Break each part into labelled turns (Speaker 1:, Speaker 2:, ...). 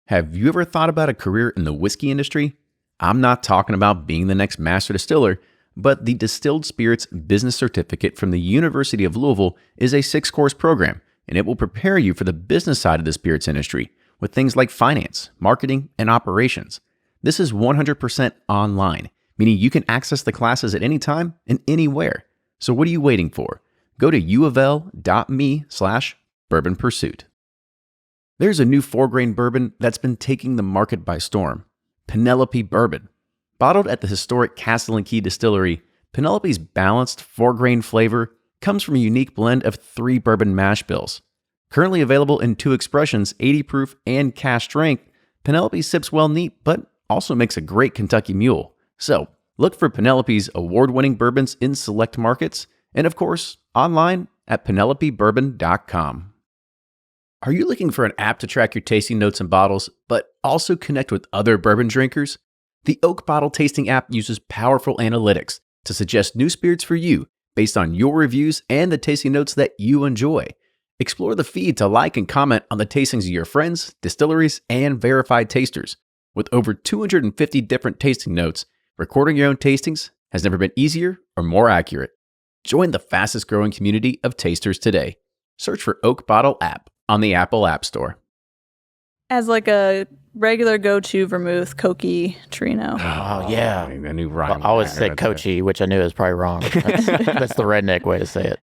Speaker 1: Have you ever thought about a career in the whiskey industry? I'm not talking about being the next master distiller, but the Distilled Spirits Business Certificate from the University of Louisville is a 6-course program, and it will prepare you for the business side of the spirits industry with things like finance, marketing, and operations. This is 100% online, meaning you can access the classes at any time and anywhere. So what are you waiting for? Go to uofl.me/bourbon pursuit. There's a new 4-grain bourbon that's been taking the market by storm. Penelope Bourbon. Bottled at the historic Castle and Key Distillery, Penelope's balanced 4-grain flavor comes from a unique blend of 3 bourbon mash bills. Currently available in 2 expressions, 80 proof and cask strength, Penelope sips well neat, but also makes a great Kentucky mule. So, look for Penelope's award-winning bourbons in select markets, and of course, online at penelopebourbon.com. Are you looking for an app to track your tasting notes and bottles, but also connect with other bourbon drinkers? The Oak Bottle Tasting app uses powerful analytics to suggest new spirits for you based on your reviews and the tasting notes that you enjoy. Explore the feed to like and comment on the tastings of your friends, distilleries, and verified tasters. With over 250 different tasting notes, recording your own tastings has never been easier or more accurate. Join the fastest growing community of tasters today. Search for Oak Bottle app on the Apple App Store.
Speaker 2: As like a regular go-to vermouth, Koki Torino.
Speaker 3: Oh, yeah.
Speaker 1: A new rhyme.
Speaker 3: I always say Kochi, which I knew is probably wrong. That's the redneck way to say it.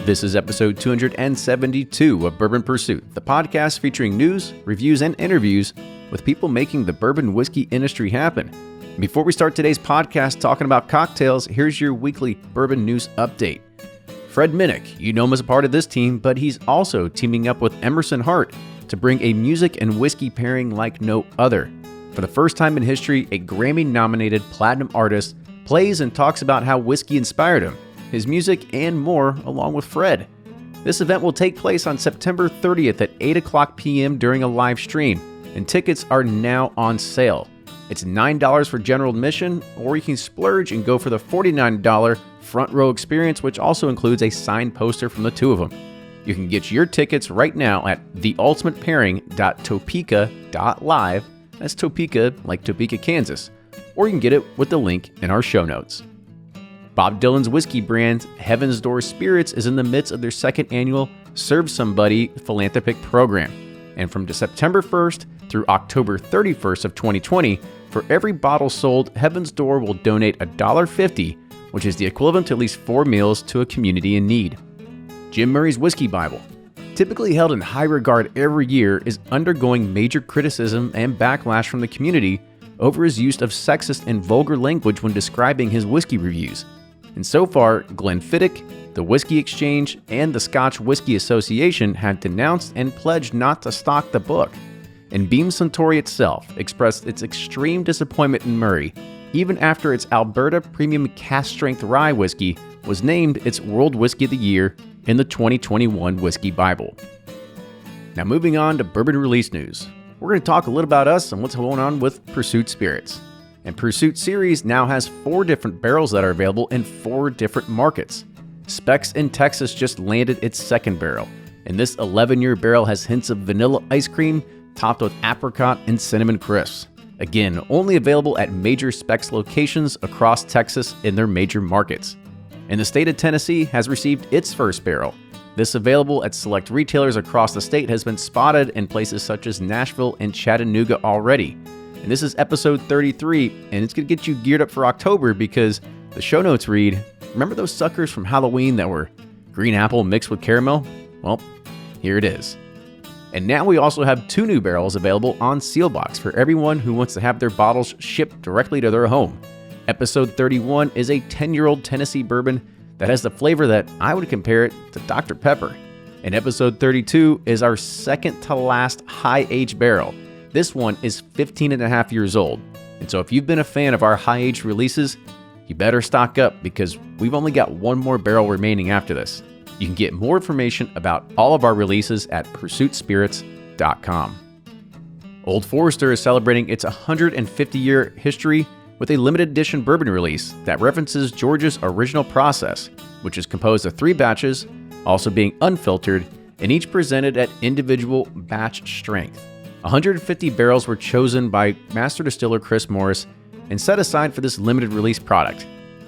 Speaker 1: This is episode 272 of Bourbon Pursuit, the podcast featuring news, reviews, and interviews with people making the bourbon whiskey industry happen. Before we start today's podcast talking about cocktails, here's your weekly bourbon news update. Fred Minnick, you know him as a part of this team, but he's also teaming up with Emerson Hart to bring a music and whiskey pairing like no other. For the first time in history, a Grammy-nominated platinum artist plays and talks about how whiskey inspired him, his music, and more, along with Fred. This event will take place on September 30th at 8 o'clock p.m. during a live stream, and tickets are now on sale. It's $9 for general admission, or you can splurge and go for the $49 front row experience, which also includes a signed poster from the two of them. You can get your tickets right now at theultimatepairing.topeka.live. That's Topeka, like Topeka, Kansas. Or you can get it with the link in our show notes. Bob Dylan's whiskey brand, Heaven's Door Spirits, is in the midst of their second annual Serve Somebody philanthropic program. And from September 1st through October 31st of 2020, for every bottle sold, Heaven's Door will donate $1.50, which is the equivalent to at least 4 meals to a community in need. Jim Murray's Whiskey Bible, typically held in high regard every year, is undergoing major criticism and backlash from the community over his use of sexist and vulgar language when describing his whiskey reviews. And so far, Glenfiddich, the Whiskey Exchange, and the Scotch Whisky Association have denounced and pledged not to stock the book. And Beam Suntory itself expressed its extreme disappointment in Murray, even after its Alberta Premium Cask Strength Rye Whiskey was named its World Whiskey of the Year in the 2021 Whiskey Bible. Now moving on to bourbon release news. We're going to talk a little about us and what's going on with Pursuit Spirits. And Pursuit Series now has 4 different barrels that are available in 4 different markets. Specs in Texas just landed its 2nd barrel, and this 11-year barrel has hints of vanilla ice cream topped with apricot and cinnamon crisps. Again, only available at major Specs locations across Texas in their major markets. And the state of Tennessee has received its 1st barrel. This, available at select retailers across the state, has been spotted in places such as Nashville and Chattanooga already. And this is episode 33, and it's going to get you geared up for October because the show notes read, remember those suckers from Halloween that were green apple mixed with caramel? Well, here it is. And now we also have 2 new barrels available on Sealbox for everyone who wants to have their bottles shipped directly to their home. Episode 31 is a 10-year-old Tennessee bourbon that has the flavor that I would compare it to Dr. Pepper. And episode 32 is our second to last high-aged barrel. This one is 15 and a half years old. And so if you've been a fan of our high-aged releases, you better stock up because we've only got 1 more barrel remaining after this. You can get more information about all of our releases at pursuitspirits.com. Old Forester is celebrating its 150-year history with a limited edition bourbon release that references Georgia's original process, which is composed of 3 batches, also being unfiltered, and each presented at individual batch strength. 150 barrels were chosen by master distiller Chris Morris and set aside for this limited release product.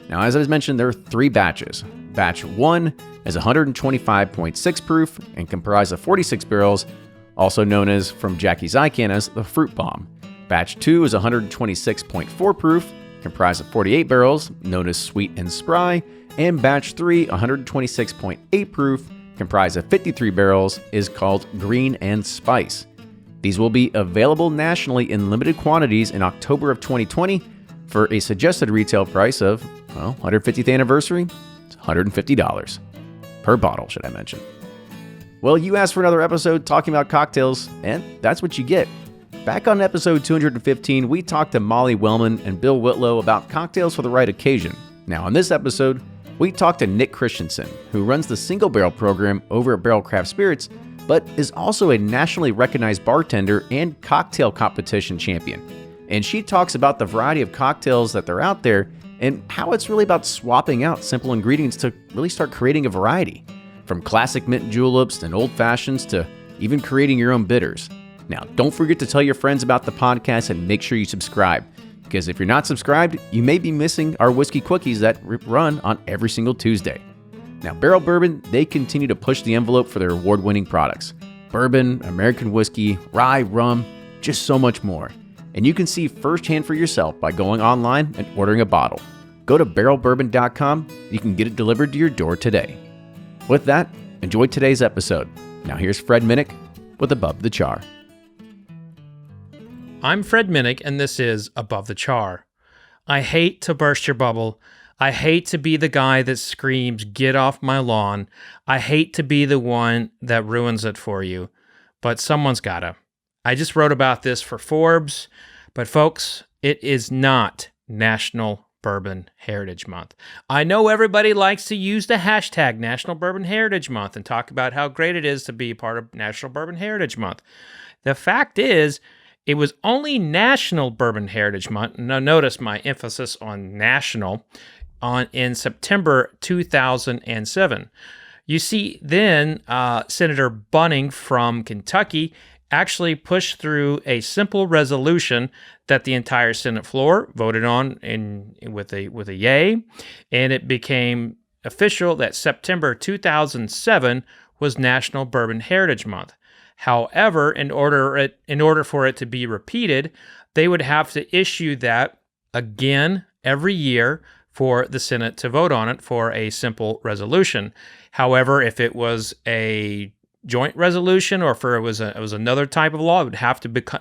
Speaker 1: Now, as I mentioned, there are 3 batches. Batch 1 is 125.6 proof and comprised of 46 barrels, also known as, from Jackie's Icon, as the Fruit Bomb. Batch 2 is 126.4 proof, comprised of 48 barrels, known as Sweet and Spry, and Batch 3, 126.8 proof, comprised of 53 barrels, is called Green and Spice. These will be available nationally in limited quantities in October of 2020 for a suggested retail price of, 150th anniversary, it's $150. Per bottle, should I mention. Well, you asked for another episode talking about cocktails, and that's what you get. Back on episode 215, we talked to Molly Wellman and Bill Whitlow about cocktails for the right occasion. Now, on this episode, we talked to Nic Christiansen, who runs the single barrel program over at Barrell Craft Spirits, but is also a nationally recognized bartender and cocktail competition champion. And she talks about the variety of cocktails that are out there and how it's really about swapping out simple ingredients to really start creating a variety. From classic mint juleps and old fashions to even creating your own bitters. Now, don't forget to tell your friends about the podcast and make sure you subscribe, because if you're not subscribed, you may be missing our whiskey quickies that run on every single Tuesday. Now, Barrell Bourbon, they continue to push the envelope for their award-winning products. Bourbon, American whiskey, rye, rum, just so much more. And you can see firsthand for yourself by going online and ordering a bottle. Go to barrelbourbon.com. You can get it delivered to your door today. With that, enjoy today's episode. Now here's Fred Minnick with Above the Char.
Speaker 4: I'm Fred Minnick, and this is Above the Char. I hate to burst your bubble. I hate to be the guy that screams, "Get off my lawn." I hate to be the one that ruins it for you. But someone's gotta. I just wrote about this for Forbes, but folks, it is not National Bourbon Heritage Month. I know everybody likes to use the hashtag National Bourbon Heritage Month and talk about how great it is to be part of National Bourbon Heritage Month. The fact is, it was only National Bourbon Heritage Month. Now, notice my emphasis on national in September 2007. You see, then Senator Bunning from Kentucky actually pushed through a simple resolution that the entire Senate floor voted on with a yay, and it became official that September 2007 was National Bourbon Heritage Month. However, in order for it to be repeated, they would have to issue that again every year for the Senate to vote on it for a simple resolution. However, if it was a joint resolution or if it was another type of law, it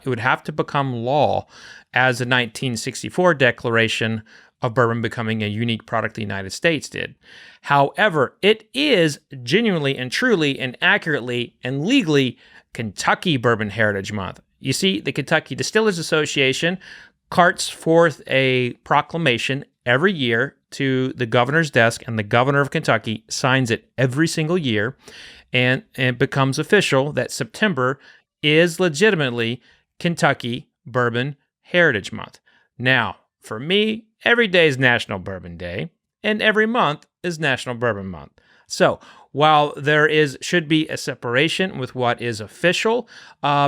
Speaker 4: would have to become law as the 1964 Declaration of Bourbon becoming a unique product the United States did. However, it is genuinely and truly and accurately and legally Kentucky Bourbon Heritage Month. You see, the Kentucky Distillers Association carts forth a proclamation every year to the governor's desk, and the governor of Kentucky signs it every single year, and it becomes official that September is legitimately Kentucky Bourbon Heritage Month. Now, for me, every day is National Bourbon Day, and every month is National Bourbon Month. So, while there should be a separation with what is official,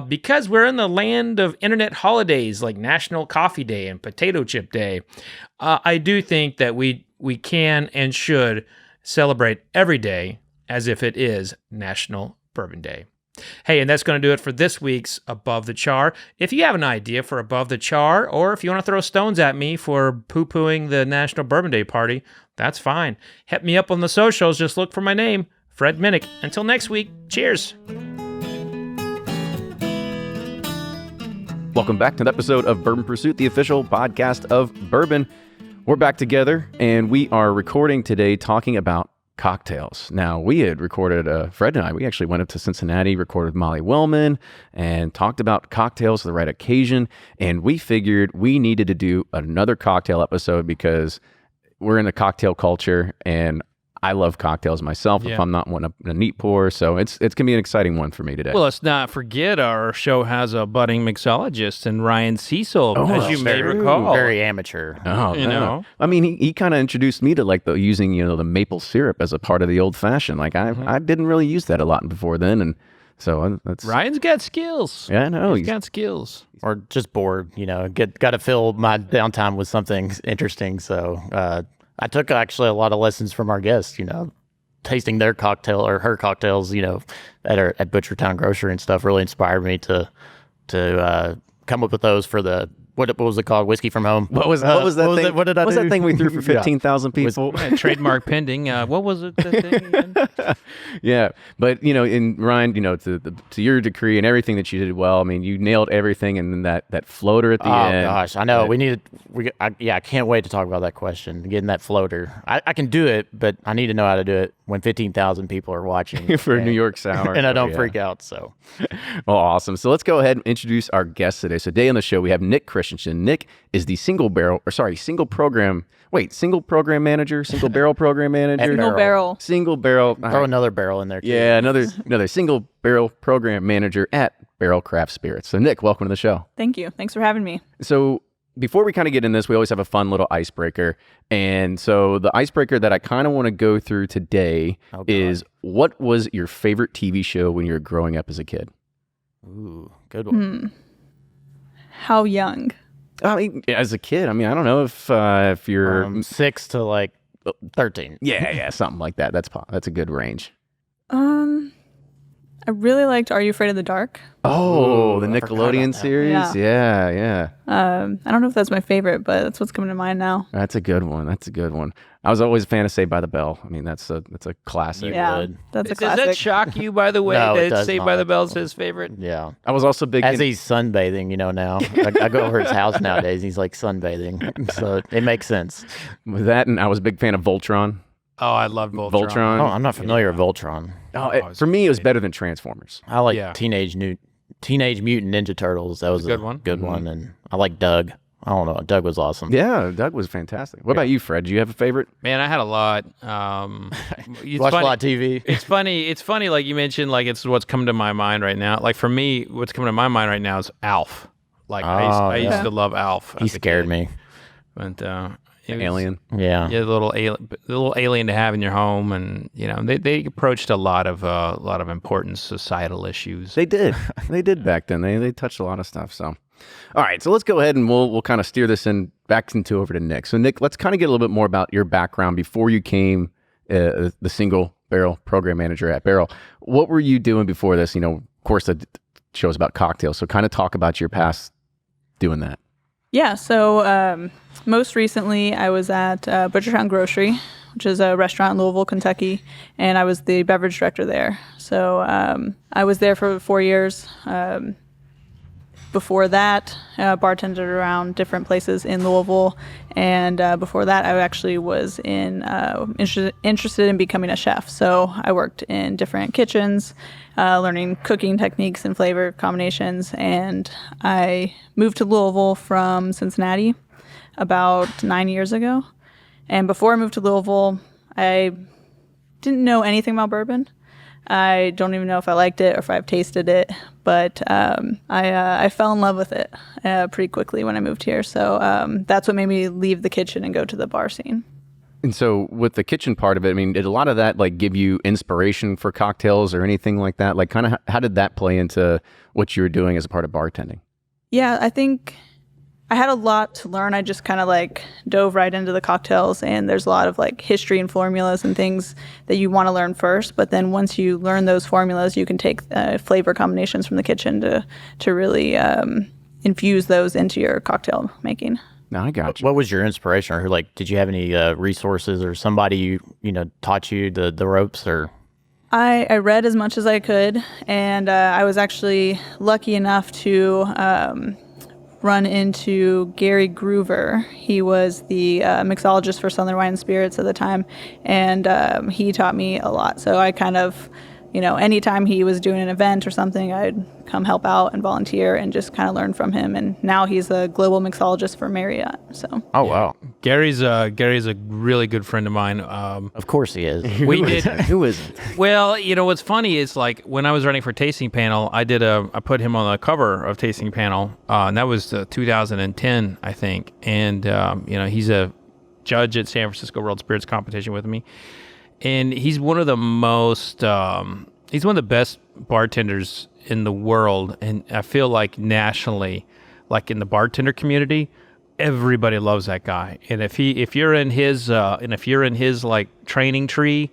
Speaker 4: because we're in the land of internet holidays like National Coffee Day and Potato Chip Day, I do think that we can and should celebrate every day as if it is National Bourbon Day. Hey, and that's going to do it for this week's Above the Char. If you have an idea for Above the Char, or if you want to throw stones at me for poo-pooing the National Bourbon Day party, that's fine. Hit me up on the socials. Just look for my name, Fred Minnick. Until next week, cheers.
Speaker 1: Welcome back to an episode of Bourbon Pursuit, the official podcast of bourbon. We're back together, and we are recording today talking about cocktails. Now, we had recorded, Fred and I, we actually went up to Cincinnati, recorded Molly Wellman, and talked about cocktails for the right occasion, and we figured we needed to do another cocktail episode because we're in the cocktail culture, and I love cocktails myself if I'm not one a neat pour. So it's going to be an exciting one for me today.
Speaker 5: Well, let's not forget our show has a budding mixologist and Ryan Cecil, as you may recall.
Speaker 3: Very amateur.
Speaker 1: Oh,
Speaker 5: you know.
Speaker 1: I mean, he kind of introduced me to like using the maple syrup as a part of the old fashioned. Like I didn't really use that a lot before then, and so that's
Speaker 5: Ryan's got skills.
Speaker 1: Yeah, I know
Speaker 5: He's got skills.
Speaker 3: Or just bored, got to fill my downtime with something interesting. So I took actually a lot of lessons from our guests, tasting their cocktail or her cocktails, at Butchertown Grocery and stuff really inspired me to come up with those for the what was it called? Whiskey from Home.
Speaker 1: What was that thing?
Speaker 3: What did I do?
Speaker 1: What was that thing we threw for 15,000 people?
Speaker 5: Trademark pending. What was it? The thing again?
Speaker 1: Yeah, but in Ryan, to your degree and everything that you did well. I mean, you nailed everything, and then that floater at the end.
Speaker 3: Oh gosh, I know. I can't wait to talk about that question. Getting that floater, I can do it, but I need to know how to do it when 15,000 people are watching
Speaker 1: for New York Sour,
Speaker 3: and I don't freak out. So,
Speaker 1: well, awesome. So let's go ahead and introduce our guests today. So today on the show we have Nic Christiansen. Nic is the single barrel program manager. Single barrel.
Speaker 3: Throw another barrel in there, too.
Speaker 1: Yeah, another single barrel program manager at Barrell Craft Spirits. So Nic, welcome to the show.
Speaker 2: Thank you. Thanks for having me.
Speaker 1: So before we kind of get in this, we always have a fun little icebreaker. And so the icebreaker that I kind of want to go through today is, what was your favorite TV show when you were growing up as a kid?
Speaker 3: Ooh, good one.
Speaker 2: How young?
Speaker 1: I mean, as a kid, I don't know if you're
Speaker 3: 6 to like 13.
Speaker 1: Yeah, something like that. That's a good range.
Speaker 2: I really liked Are You Afraid of the Dark?
Speaker 1: Oh, the Nickelodeon series? Yeah.
Speaker 2: I don't know if that's my favorite, but that's what's coming to mind now.
Speaker 1: That's a good one. I was always a fan of Saved by the Bell. I mean, that's a classic.
Speaker 2: Yeah, that's a classic.
Speaker 5: Does that shock you, by the way,
Speaker 3: No, it
Speaker 5: that
Speaker 3: does
Speaker 5: Saved
Speaker 3: not.
Speaker 5: by the Bell is his favorite?
Speaker 3: Yeah.
Speaker 1: I was also big
Speaker 3: As he's sunbathing, now. I go over his house nowadays. He's like sunbathing. So it makes sense.
Speaker 1: with that, and I was a big fan of Voltron.
Speaker 5: Oh, I love Voltron.
Speaker 3: Oh, I'm not familiar with Voltron.
Speaker 1: For me, it was better than Transformers.
Speaker 3: I like Teenage Mutant Ninja Turtles. That was a good one. And I like Doug. I don't know. Doug was awesome.
Speaker 1: Yeah, Doug was fantastic. What about you, Fred? Do you have a favorite?
Speaker 5: Man, I had a lot.
Speaker 3: You watch a lot of TV.
Speaker 5: It's funny, like you mentioned, like it's what's coming to my mind right now. Like for me, what's coming to my mind right now is Alf. Like I used to love Alf.
Speaker 3: He scared me.
Speaker 5: But
Speaker 1: Alien.
Speaker 3: Yeah.
Speaker 5: Yeah, the little alien to have in your home, and they approached a lot of important societal issues.
Speaker 1: They did back then. They touched a lot of stuff. So, all right. So let's go ahead and we'll kind of steer this back over to Nic. So Nic, let's kind of get a little bit more about your background before you came the single barrel program manager at Barrell. What were you doing before this? Of course, the show's about cocktails. So kind of talk about your past doing that.
Speaker 2: Yeah, so most recently I was at Butchertown Grocery, which is a restaurant in Louisville, Kentucky, and I was the beverage director there. So I was there for 4 years. Before that, bartended around different places in Louisville, and before that, I actually was interested in becoming a chef. So I worked in different kitchens, learning cooking techniques and flavor combinations, and I moved to Louisville from Cincinnati about 9 years ago. And before I moved to Louisville, I didn't know anything about bourbon. I don't even know if I liked it or if I've tasted it, but I fell in love with it pretty quickly when I moved here. So that's what made me leave the kitchen and go to the bar scene.
Speaker 1: And so with the kitchen part of it, I mean, did a lot of that like give you inspiration for cocktails or anything like that? Like kind of how did that play into what you were doing as a part of bartending?
Speaker 2: Yeah, I think I had a lot to learn. I just kind of like dove right into the cocktails, and there's a lot of like history and formulas and things that you want to learn first. But then once you learn those formulas, you can take flavor combinations from the kitchen to really infuse those into your cocktail making.
Speaker 1: No, I got you.
Speaker 3: What was your inspiration, or like, did you have any resources or somebody taught you the ropes, or?
Speaker 2: I read as much as I could, and I was actually lucky enough to run into Gary Groover. He was the mixologist for Southern Wine and Spirits at the time, and he taught me a lot. So I kind of, anytime he was doing an event or something, I'd come help out and volunteer and just kind of learn from him. And now he's a global mixologist for Marriott. So.
Speaker 3: Oh, wow.
Speaker 5: Gary's a really good friend of mine.
Speaker 3: Of course he is.
Speaker 5: We did.
Speaker 1: Who isn't?
Speaker 5: Well, what's funny is like when I was running for Tasting Panel, I put him on the cover of Tasting Panel, and that was 2010, I think. And he's a judge at San Francisco World Spirits Competition with me, and he's one of the best bartenders in the world, and I feel like nationally, like in the bartender community, everybody loves that guy. And if you're in his like training tree,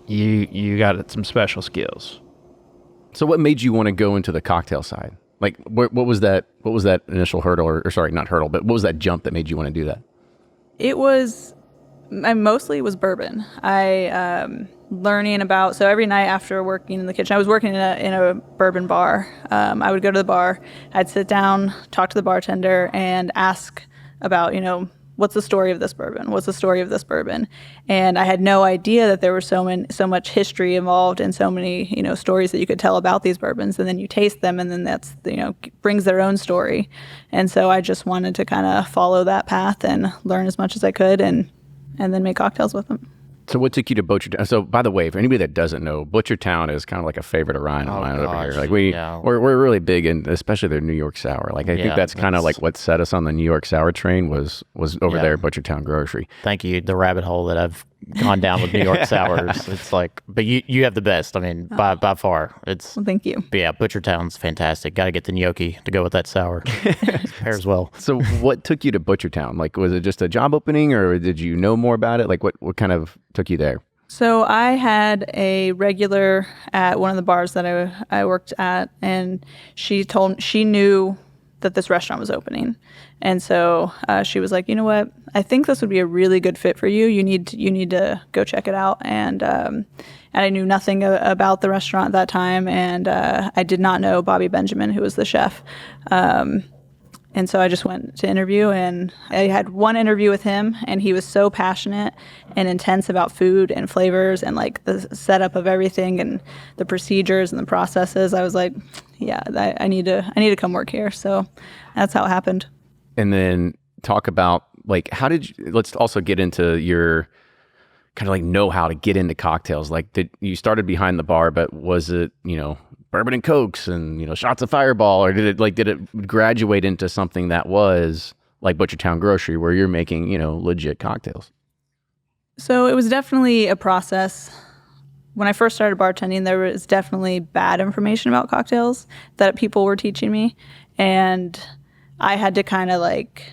Speaker 5: you got some special skills.
Speaker 1: So what made you want to go into the cocktail side? Like what was that initial hurdle or sorry, not hurdle, but what was that jump that made you want to do that?
Speaker 2: It was mostly bourbon. Learning about, so every night after working in the kitchen, I was working in a bourbon bar. I would go to the bar, I'd sit down, talk to the bartender, and ask about, what's the story of this bourbon? What's the story of this bourbon? And I had no idea that there was so much history involved and so many, stories that you could tell about these bourbons. And then you taste them, and then that's, brings their own story. And so I just wanted to kind of follow that path and learn as much as I could, and then make cocktails with them.
Speaker 1: So what took you to Butchertown? So by the way, for anybody that doesn't know, Butchertown is kind of like a favorite of mine over here. Like we're really big in, especially their New York sour. Like I think that's kind of like what set us on the New York sour train was over there at Butchertown Grocery.
Speaker 3: Thank you. The rabbit hole that I've gone down with New York sours. It's like, but you have the best. I mean, by far.
Speaker 2: Well, thank you.
Speaker 3: But yeah, Butchertown's fantastic. Got to get the gnocchi to go with that sour. Pairs well.
Speaker 1: So what took you to Butchertown? Like, was it just a job opening, or did you know more about it? Like, what kind of took you there?
Speaker 2: So I had a regular at one of the bars that I worked at, and she knew that this restaurant was opening. And so she was like, you know what? I think this would be a really good fit for you. You need to go check it out. And I knew nothing about the restaurant at that time, and I did not know Bobby Benjamin, who was the chef. And so I just went to interview, and I had one interview with him, and he was so passionate and intense about food and flavors and like the setup of everything and the procedures and the processes. I was like, yeah, I need to come work here. So that's how it happened.
Speaker 1: And then talk about like, let's also get into your kind of like know how to get into cocktails. Like you started behind the bar, but was it, bourbon and cokes and, shots of Fireball, or did it graduate into something that was like Butchertown Grocery where you're making, legit cocktails?
Speaker 2: So it was definitely a process. When I first started bartending, there was definitely bad information about cocktails that people were teaching me. And I had to kind of like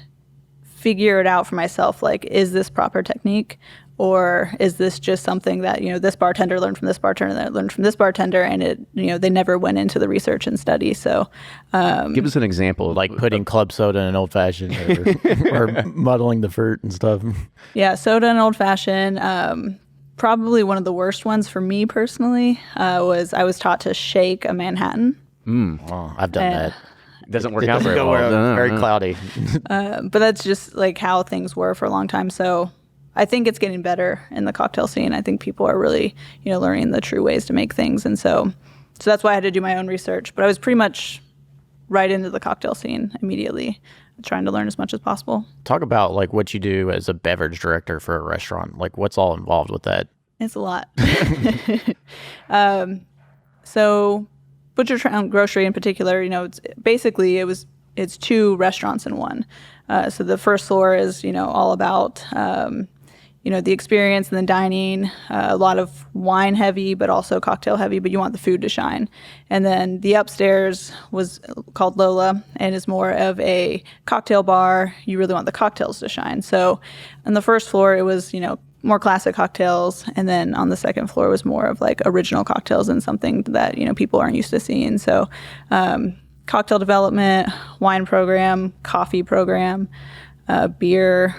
Speaker 2: figure it out for myself. Like, is this proper technique? Or is this just something that, this bartender learned from this bartender that learned from this bartender, and it, they never went into the research and study. So
Speaker 1: give us an example.
Speaker 3: Like putting club soda in an old fashioned or muddling the fruit and stuff. Yeah,
Speaker 2: soda and old fashioned. Probably one of the worst ones for me personally was I was taught to shake a Manhattan.
Speaker 3: Oh, I've done that.
Speaker 1: It doesn't work out very well.
Speaker 3: Very cloudy.
Speaker 2: But that's just like how things were for a long time. So I think it's getting better in the cocktail scene. I think people are really, learning the true ways to make things. And so that's why I had to do my own research. But I was pretty much right into the cocktail scene immediately, trying to learn as much as possible.
Speaker 3: Talk about like what you do as a beverage director for a restaurant. Like what's all involved with that?
Speaker 2: It's a lot. So Butchertown Grocery in particular, it's two restaurants in one. So the first floor is, all about the experience and the dining, a lot of wine heavy, but also cocktail heavy, but you want the food to shine. And then the upstairs was called Lola and is more of a cocktail bar. You really want the cocktails to shine. So on the first floor, it was, more classic cocktails. And then on the second floor was more of like original cocktails and something that, people aren't used to seeing. So cocktail development, wine program, coffee program, beer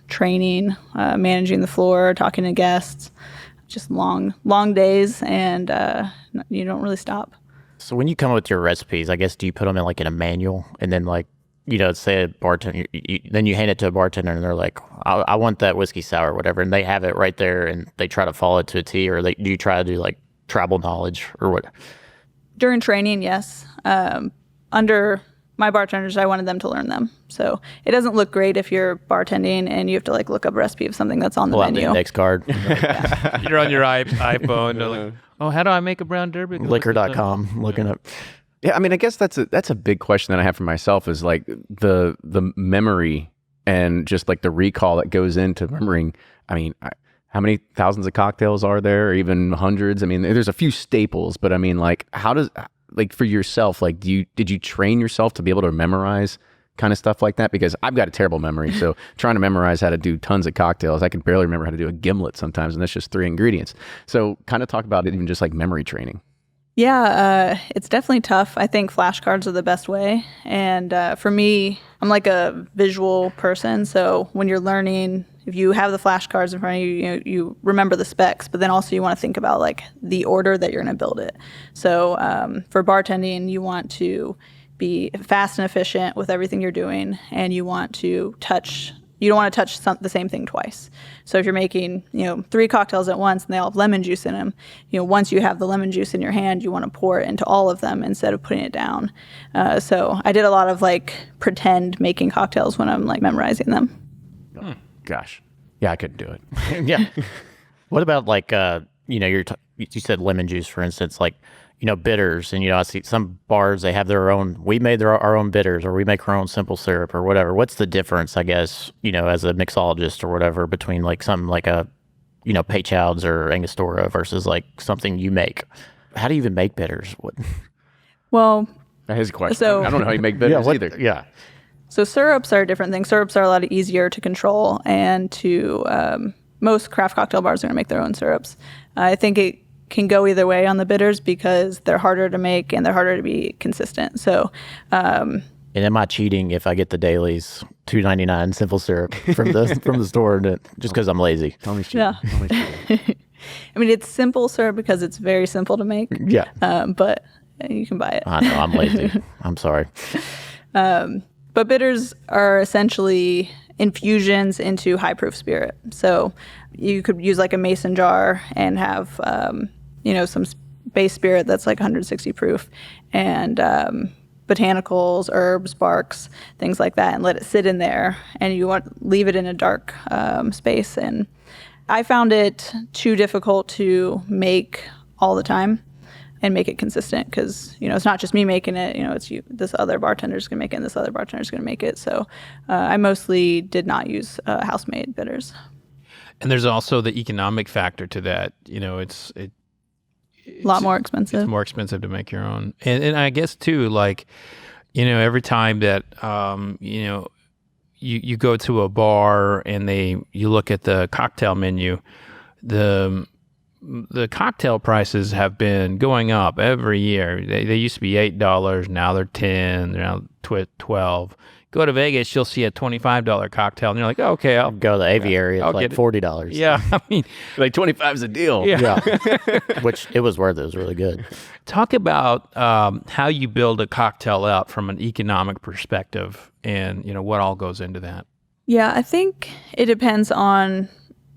Speaker 2: training, managing the floor, talking to guests, just long days, and you don't really stop.
Speaker 3: So when you come up with your recipes, I guess, do you put them in a manual, and then say a bartender, then you hand it to a bartender and they're like, I want that whiskey sour or whatever, and they have it right there and they try to follow it to a T, or do you try to do like tribal knowledge or what?
Speaker 2: During training, yes. Under my bartenders, I wanted them to learn them. So it doesn't look great if you're bartending and you have to like look up a recipe of something that's on the
Speaker 3: Pull out the
Speaker 2: menu.
Speaker 3: index card.
Speaker 5: You're on your iPhone. Like, oh, how do I make a brown derby?
Speaker 3: Liquor.com, looking up.
Speaker 1: Yeah, I mean, I guess that's a big question that I have for myself is like the memory and just like the recall that goes into remembering. I mean, how many thousands of cocktails are there, or even hundreds? I mean, there's a few staples, but I mean, like, how does, like, for yourself, like, did you train yourself to be able to memorize kind of stuff like that? Because I've got a terrible memory, so trying to memorize how to do tons of cocktails, I can barely remember how to do a gimlet sometimes, and that's just 3 ingredients. So kind of talk about it, even just like memory training.
Speaker 2: Yeah, it's definitely tough. I think flashcards are the best way. And for me, I'm like a visual person. So when you're learning, if you have the flashcards in front of you, you remember the specs, but then also you want to think about like the order that you're going to build it. So for bartending, you want to be fast and efficient with everything you're doing, and you want to you don't want to touch the same thing twice. So if you're making, 3 cocktails at once and they all have lemon juice in them, once you have the lemon juice in your hand, you want to pour it into all of them instead of putting it down. So I did a lot of like pretend making cocktails when I'm like memorizing them.
Speaker 1: Gosh. Yeah, I couldn't do it.
Speaker 3: Yeah. What about like, you said lemon juice, for instance, like, bitters, and I see some bars, they have their own, we made our own bitters, or we make our own simple syrup or whatever. What's the difference, I guess, as a mixologist or whatever, between like something like a, Peychaud's or Angostura versus like something you make? How do you even make bitters?
Speaker 2: Well,
Speaker 1: That is a question.
Speaker 2: So-
Speaker 1: I don't know how you make bitters either.
Speaker 3: Yeah.
Speaker 2: So syrups are a different thing. Syrups are a lot easier to control, and most craft cocktail bars are going to make their own syrups. I think it can go either way on the bitters because they're harder to make and they're harder to be consistent. So,
Speaker 3: And am I cheating if I get the Dailies $2.99 simple syrup from the store just because I'm lazy?
Speaker 1: Tell me,
Speaker 2: yeah. I mean, it's simple syrup because it's very simple to make.
Speaker 3: Yeah.
Speaker 2: But you can buy it.
Speaker 3: I know, I'm lazy. I'm sorry.
Speaker 2: But bitters are essentially infusions into high proof spirit. So you could use like a mason jar and have, some base spirit that's like 160 proof, and botanicals, herbs, barks, things like that, and let it sit in there. And you want leave it in a dark space. And I found it too difficult to make all the time and make it consistent because, it's not just me making it, it's you, this other bartender's going to make it, and this other bartender's going to make it. So I mostly did not use house-made bitters.
Speaker 5: And there's also the economic factor to that. It's
Speaker 2: A lot more expensive.
Speaker 5: It's more expensive to make your own. And I guess too, like, every time that, you go to a bar and you look at the cocktail menu, the cocktail prices have been going up every year. They used to be $8, now they're $10, they're now $12. Go to Vegas, you'll see a $25 cocktail, and you're like, oh, okay, I'll
Speaker 3: Go to the aviary,
Speaker 5: I'll
Speaker 3: it's like
Speaker 5: get it.
Speaker 3: $40.
Speaker 5: Yeah, I mean,
Speaker 1: Like 25 is a deal.
Speaker 5: yeah.
Speaker 3: Which it was worth it. It was really good.
Speaker 5: Talk about how you build a cocktail out from an economic perspective, and what all goes into that.
Speaker 2: Yeah, I think it depends on,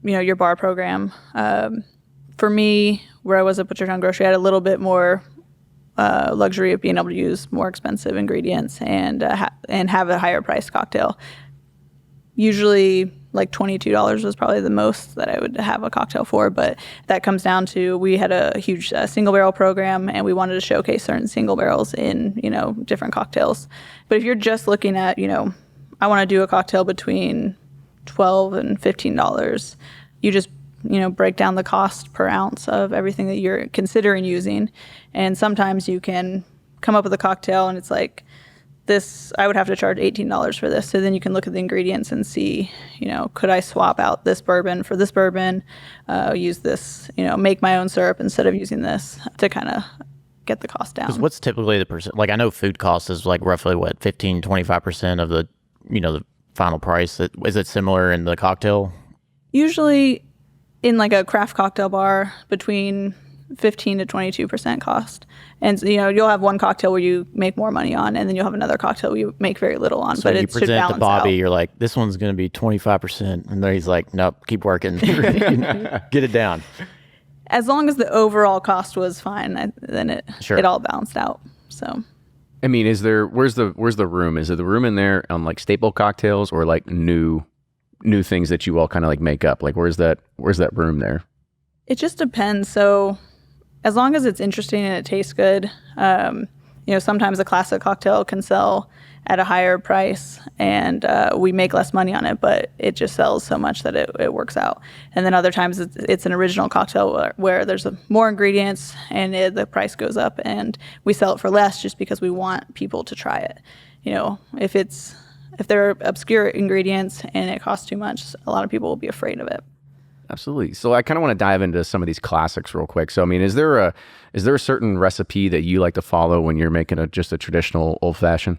Speaker 2: your bar program. For me, where I was at Butchertown Grocery, I had a little bit more luxury of being able to use more expensive ingredients and have a higher priced cocktail. Usually, like $22 was probably the most that I would have a cocktail for, but that comes down to we had a huge single barrel program, and we wanted to showcase certain single barrels in different cocktails. But if you're just looking at I want to do a cocktail between $12 and $15, you just break down the cost per ounce of everything that you're considering using. And sometimes you can come up with a cocktail and it's like, this, I would have to charge $18 for this. So then you can look at the ingredients and see, could I swap out this bourbon for this bourbon, use this, make my own syrup instead of using this to kind of get the cost down.
Speaker 3: What's typically the percent? Like, I know food cost is like roughly 15-25% of the, the final price. Is it similar in the cocktail?
Speaker 2: Usually in like a craft cocktail bar, between 15 to 22% cost. And you'll have one cocktail where you make more money on, and then you'll have another cocktail where you make very little on.
Speaker 3: So
Speaker 2: but
Speaker 3: you
Speaker 2: it should
Speaker 3: present
Speaker 2: balance
Speaker 3: to Bobby,
Speaker 2: out.
Speaker 3: you're like, this one's going to be 25%. And then he's like, nope, keep working. Get it down.
Speaker 2: As long as the overall cost was fine, then it
Speaker 3: Sure.
Speaker 2: all balanced out. So
Speaker 1: I mean, where's the room? Is it the room in there on like staple cocktails or like new things that you all kind of like make up? Like where's that room there?
Speaker 2: It just depends. So as long as it's interesting and it tastes good, sometimes a classic cocktail can sell at a higher price and we make less money on it, but it just sells so much that it works out. And then other times it's an original cocktail where there's more ingredients and the price goes up and we sell it for less just because we want people to try it. If there are obscure ingredients and it costs too much, a lot of people will be afraid of it.
Speaker 1: Absolutely. So I kind of want to dive into some of these classics real quick. So I mean, is there a certain recipe that you like to follow when you're making just a traditional old fashioned?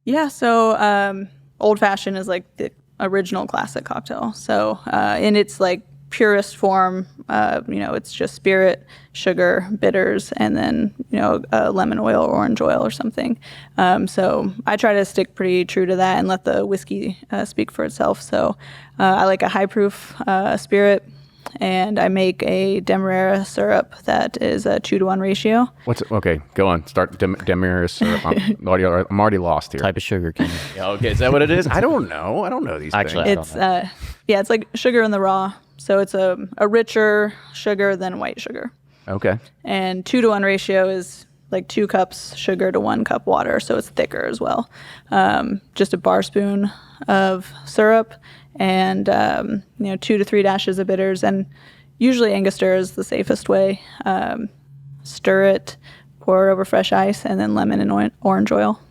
Speaker 2: Yeah, so old fashioned is like the original classic cocktail. So in its like purest form, it's just spirit, sugar, bitters, and then lemon oil or orange oil or something. So I try to stick pretty true to that and let the whiskey speak for itself. So I like a high proof spirit. And I make a Demerara syrup that is a 2-to-1 ratio.
Speaker 1: Okay, go on. Start Demerara syrup. I'm already lost here.
Speaker 3: Type of sugar cane.
Speaker 1: Yeah, okay, is that what it is? I don't know these
Speaker 3: Actually,
Speaker 1: things.
Speaker 2: It's like sugar in the raw. So it's a richer sugar than white sugar.
Speaker 1: Okay.
Speaker 2: And 2-to-1 ratio is like 2 cups sugar to 1 cup water, so it's thicker as well. Just a bar spoon of syrup and 2 to 3 dashes of bitters, and usually Angostura is the safest way. Stir it, pour it over fresh ice, and then lemon and orange oil.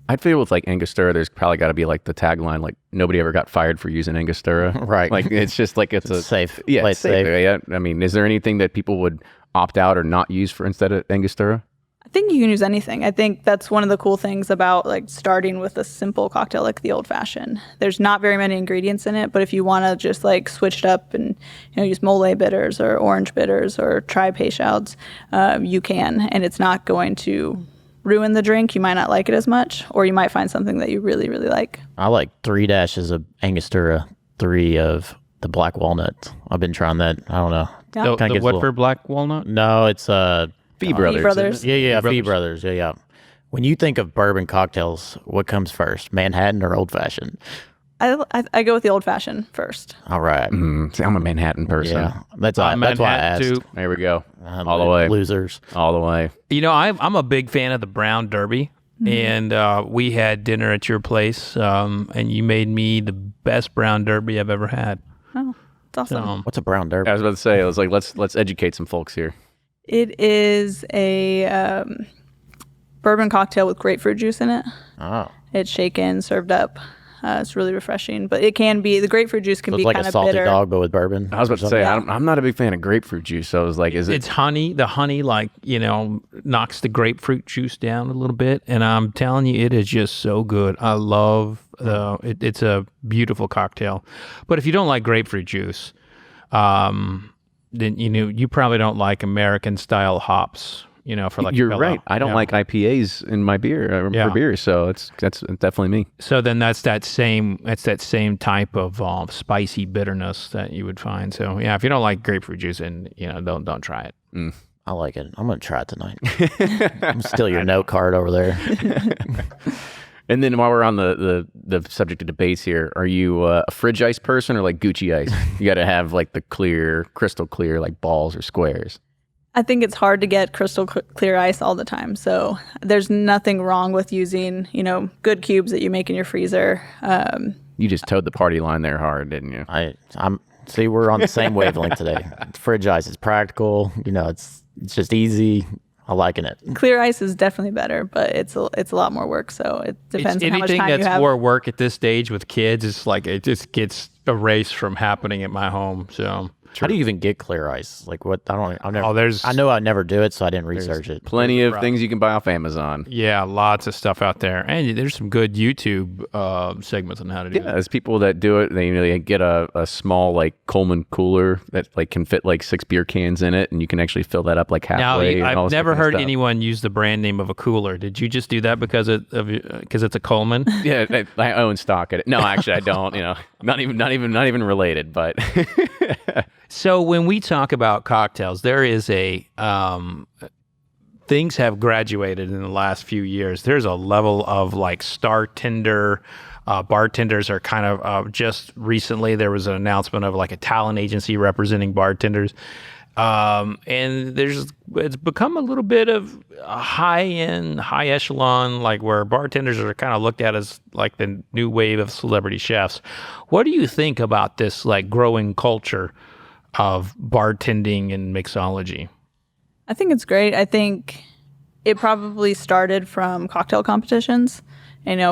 Speaker 1: I'd feel with like Angostura, there's probably got to be like the tagline, like nobody ever got fired for using Angostura.
Speaker 3: Right.
Speaker 1: Like it's just like it's a
Speaker 3: safe.
Speaker 1: Yeah,
Speaker 3: play
Speaker 1: it's safe. Yeah. I mean, is there anything that people would opt out or not use for instead of Angostura?
Speaker 2: I think you can use anything. I think that's one of the cool things about like starting with a simple cocktail like the old fashioned. There's not very many ingredients in it, but if you want to just like switch it up and use mole bitters or orange bitters or try peychauds, you can, and it's not going to ruin the drink. You might not like it as much, or you might find something that you really, really like.
Speaker 3: I like 3 dashes of Angostura, 3 of the black walnut. I've been trying that. I don't know.
Speaker 2: Yeah.
Speaker 5: The what for black walnut?
Speaker 3: No, it's
Speaker 1: Fee Brothers.
Speaker 2: Brothers.
Speaker 3: Yeah, Fee Brothers. Yeah. When you think of bourbon cocktails, what comes first, Manhattan or old fashioned?
Speaker 2: I go with the old fashioned first.
Speaker 3: All right.
Speaker 1: See, I'm a Manhattan person.
Speaker 3: Yeah, that's why I asked.
Speaker 5: Too.
Speaker 1: There we go. All the way.
Speaker 3: Losers.
Speaker 1: All the way.
Speaker 5: I'm a big fan of the brown derby. And we had dinner at your place, and you made me the best brown derby I've ever had.
Speaker 2: Oh, it's awesome.
Speaker 3: What's a brown derby?
Speaker 1: I was about to say, I was like, let's educate some folks here.
Speaker 2: It is a bourbon cocktail with grapefruit juice in it.
Speaker 3: Oh.
Speaker 2: It's shaken, served up. It's really refreshing, but it can be, the grapefruit juice can
Speaker 3: So
Speaker 2: be
Speaker 3: it's like
Speaker 2: kind
Speaker 3: a
Speaker 2: of
Speaker 3: salty
Speaker 2: bitter.
Speaker 3: dog, but with bourbon.
Speaker 1: I was about to say, I'm not a big fan of grapefruit juice. So I was like,
Speaker 5: It's honey. The honey, knocks the grapefruit juice down a little bit. And I'm telling you, it is just so good. I love it's a beautiful cocktail. But if you don't like grapefruit juice, then, you probably don't like American style hops, for like
Speaker 1: you're
Speaker 5: Pillow.
Speaker 1: right. I don't like IPAs in my beer for beer. So that's definitely me.
Speaker 5: So then that's that same type of spicy bitterness that you would find. So yeah, if you don't like grapefruit juice, and don't try it.
Speaker 3: I like it. I'm going to try it tonight. I'm steal your note card over there.
Speaker 1: And then while we're on the subject of debates here, are you a fridge ice person or like Gucci ice? You got to have like the clear, crystal clear, like balls or squares.
Speaker 2: I think it's hard to get crystal clear ice all the time. So there's nothing wrong with using, good cubes that you make in your freezer.
Speaker 1: You just towed the party line there hard, didn't you?
Speaker 3: I'm see, we're on the same wavelength today. Fridge ice is practical. It's just easy. I'm liking it.
Speaker 2: Clear ice is definitely better, but it's a lot more work. So it depends on how much time you have.
Speaker 5: Anything that's more work at this stage with kids, it's like it just gets erased from happening at my home. So
Speaker 3: How do you even get clear ice? Like what? I've never.
Speaker 5: Oh,
Speaker 3: I know I'd never do it, so I didn't research it.
Speaker 1: Plenty of things you can buy off Amazon.
Speaker 5: yeah, lots of stuff out there, and there's some good YouTube segments on how to do
Speaker 1: Yeah,
Speaker 5: that.
Speaker 1: there's people that do it. They get a small like Coleman cooler that like can fit like 6 beer cans in it, and you can actually fill that up like
Speaker 5: Now,
Speaker 1: halfway. and all
Speaker 5: I've
Speaker 1: this
Speaker 5: never
Speaker 1: kind of
Speaker 5: heard
Speaker 1: stuff.
Speaker 5: anyone use the brand name of a cooler. Did you just do that because it's a Coleman?
Speaker 1: Yeah, I own stock at it. No, actually, I don't. Not even related. But
Speaker 5: So when we talk about cocktails, there is a things have graduated in the last few years. There's a level of like star tender. Bartenders are kind of just recently there was an announcement of like a talent agency representing bartenders. And it's become a little bit of a high-end, high echelon, like where bartenders are kind of looked at as like the new wave of celebrity chefs. What do you think about this like growing culture of bartending and mixology?
Speaker 2: I think it's great. I think it probably started from cocktail competitions,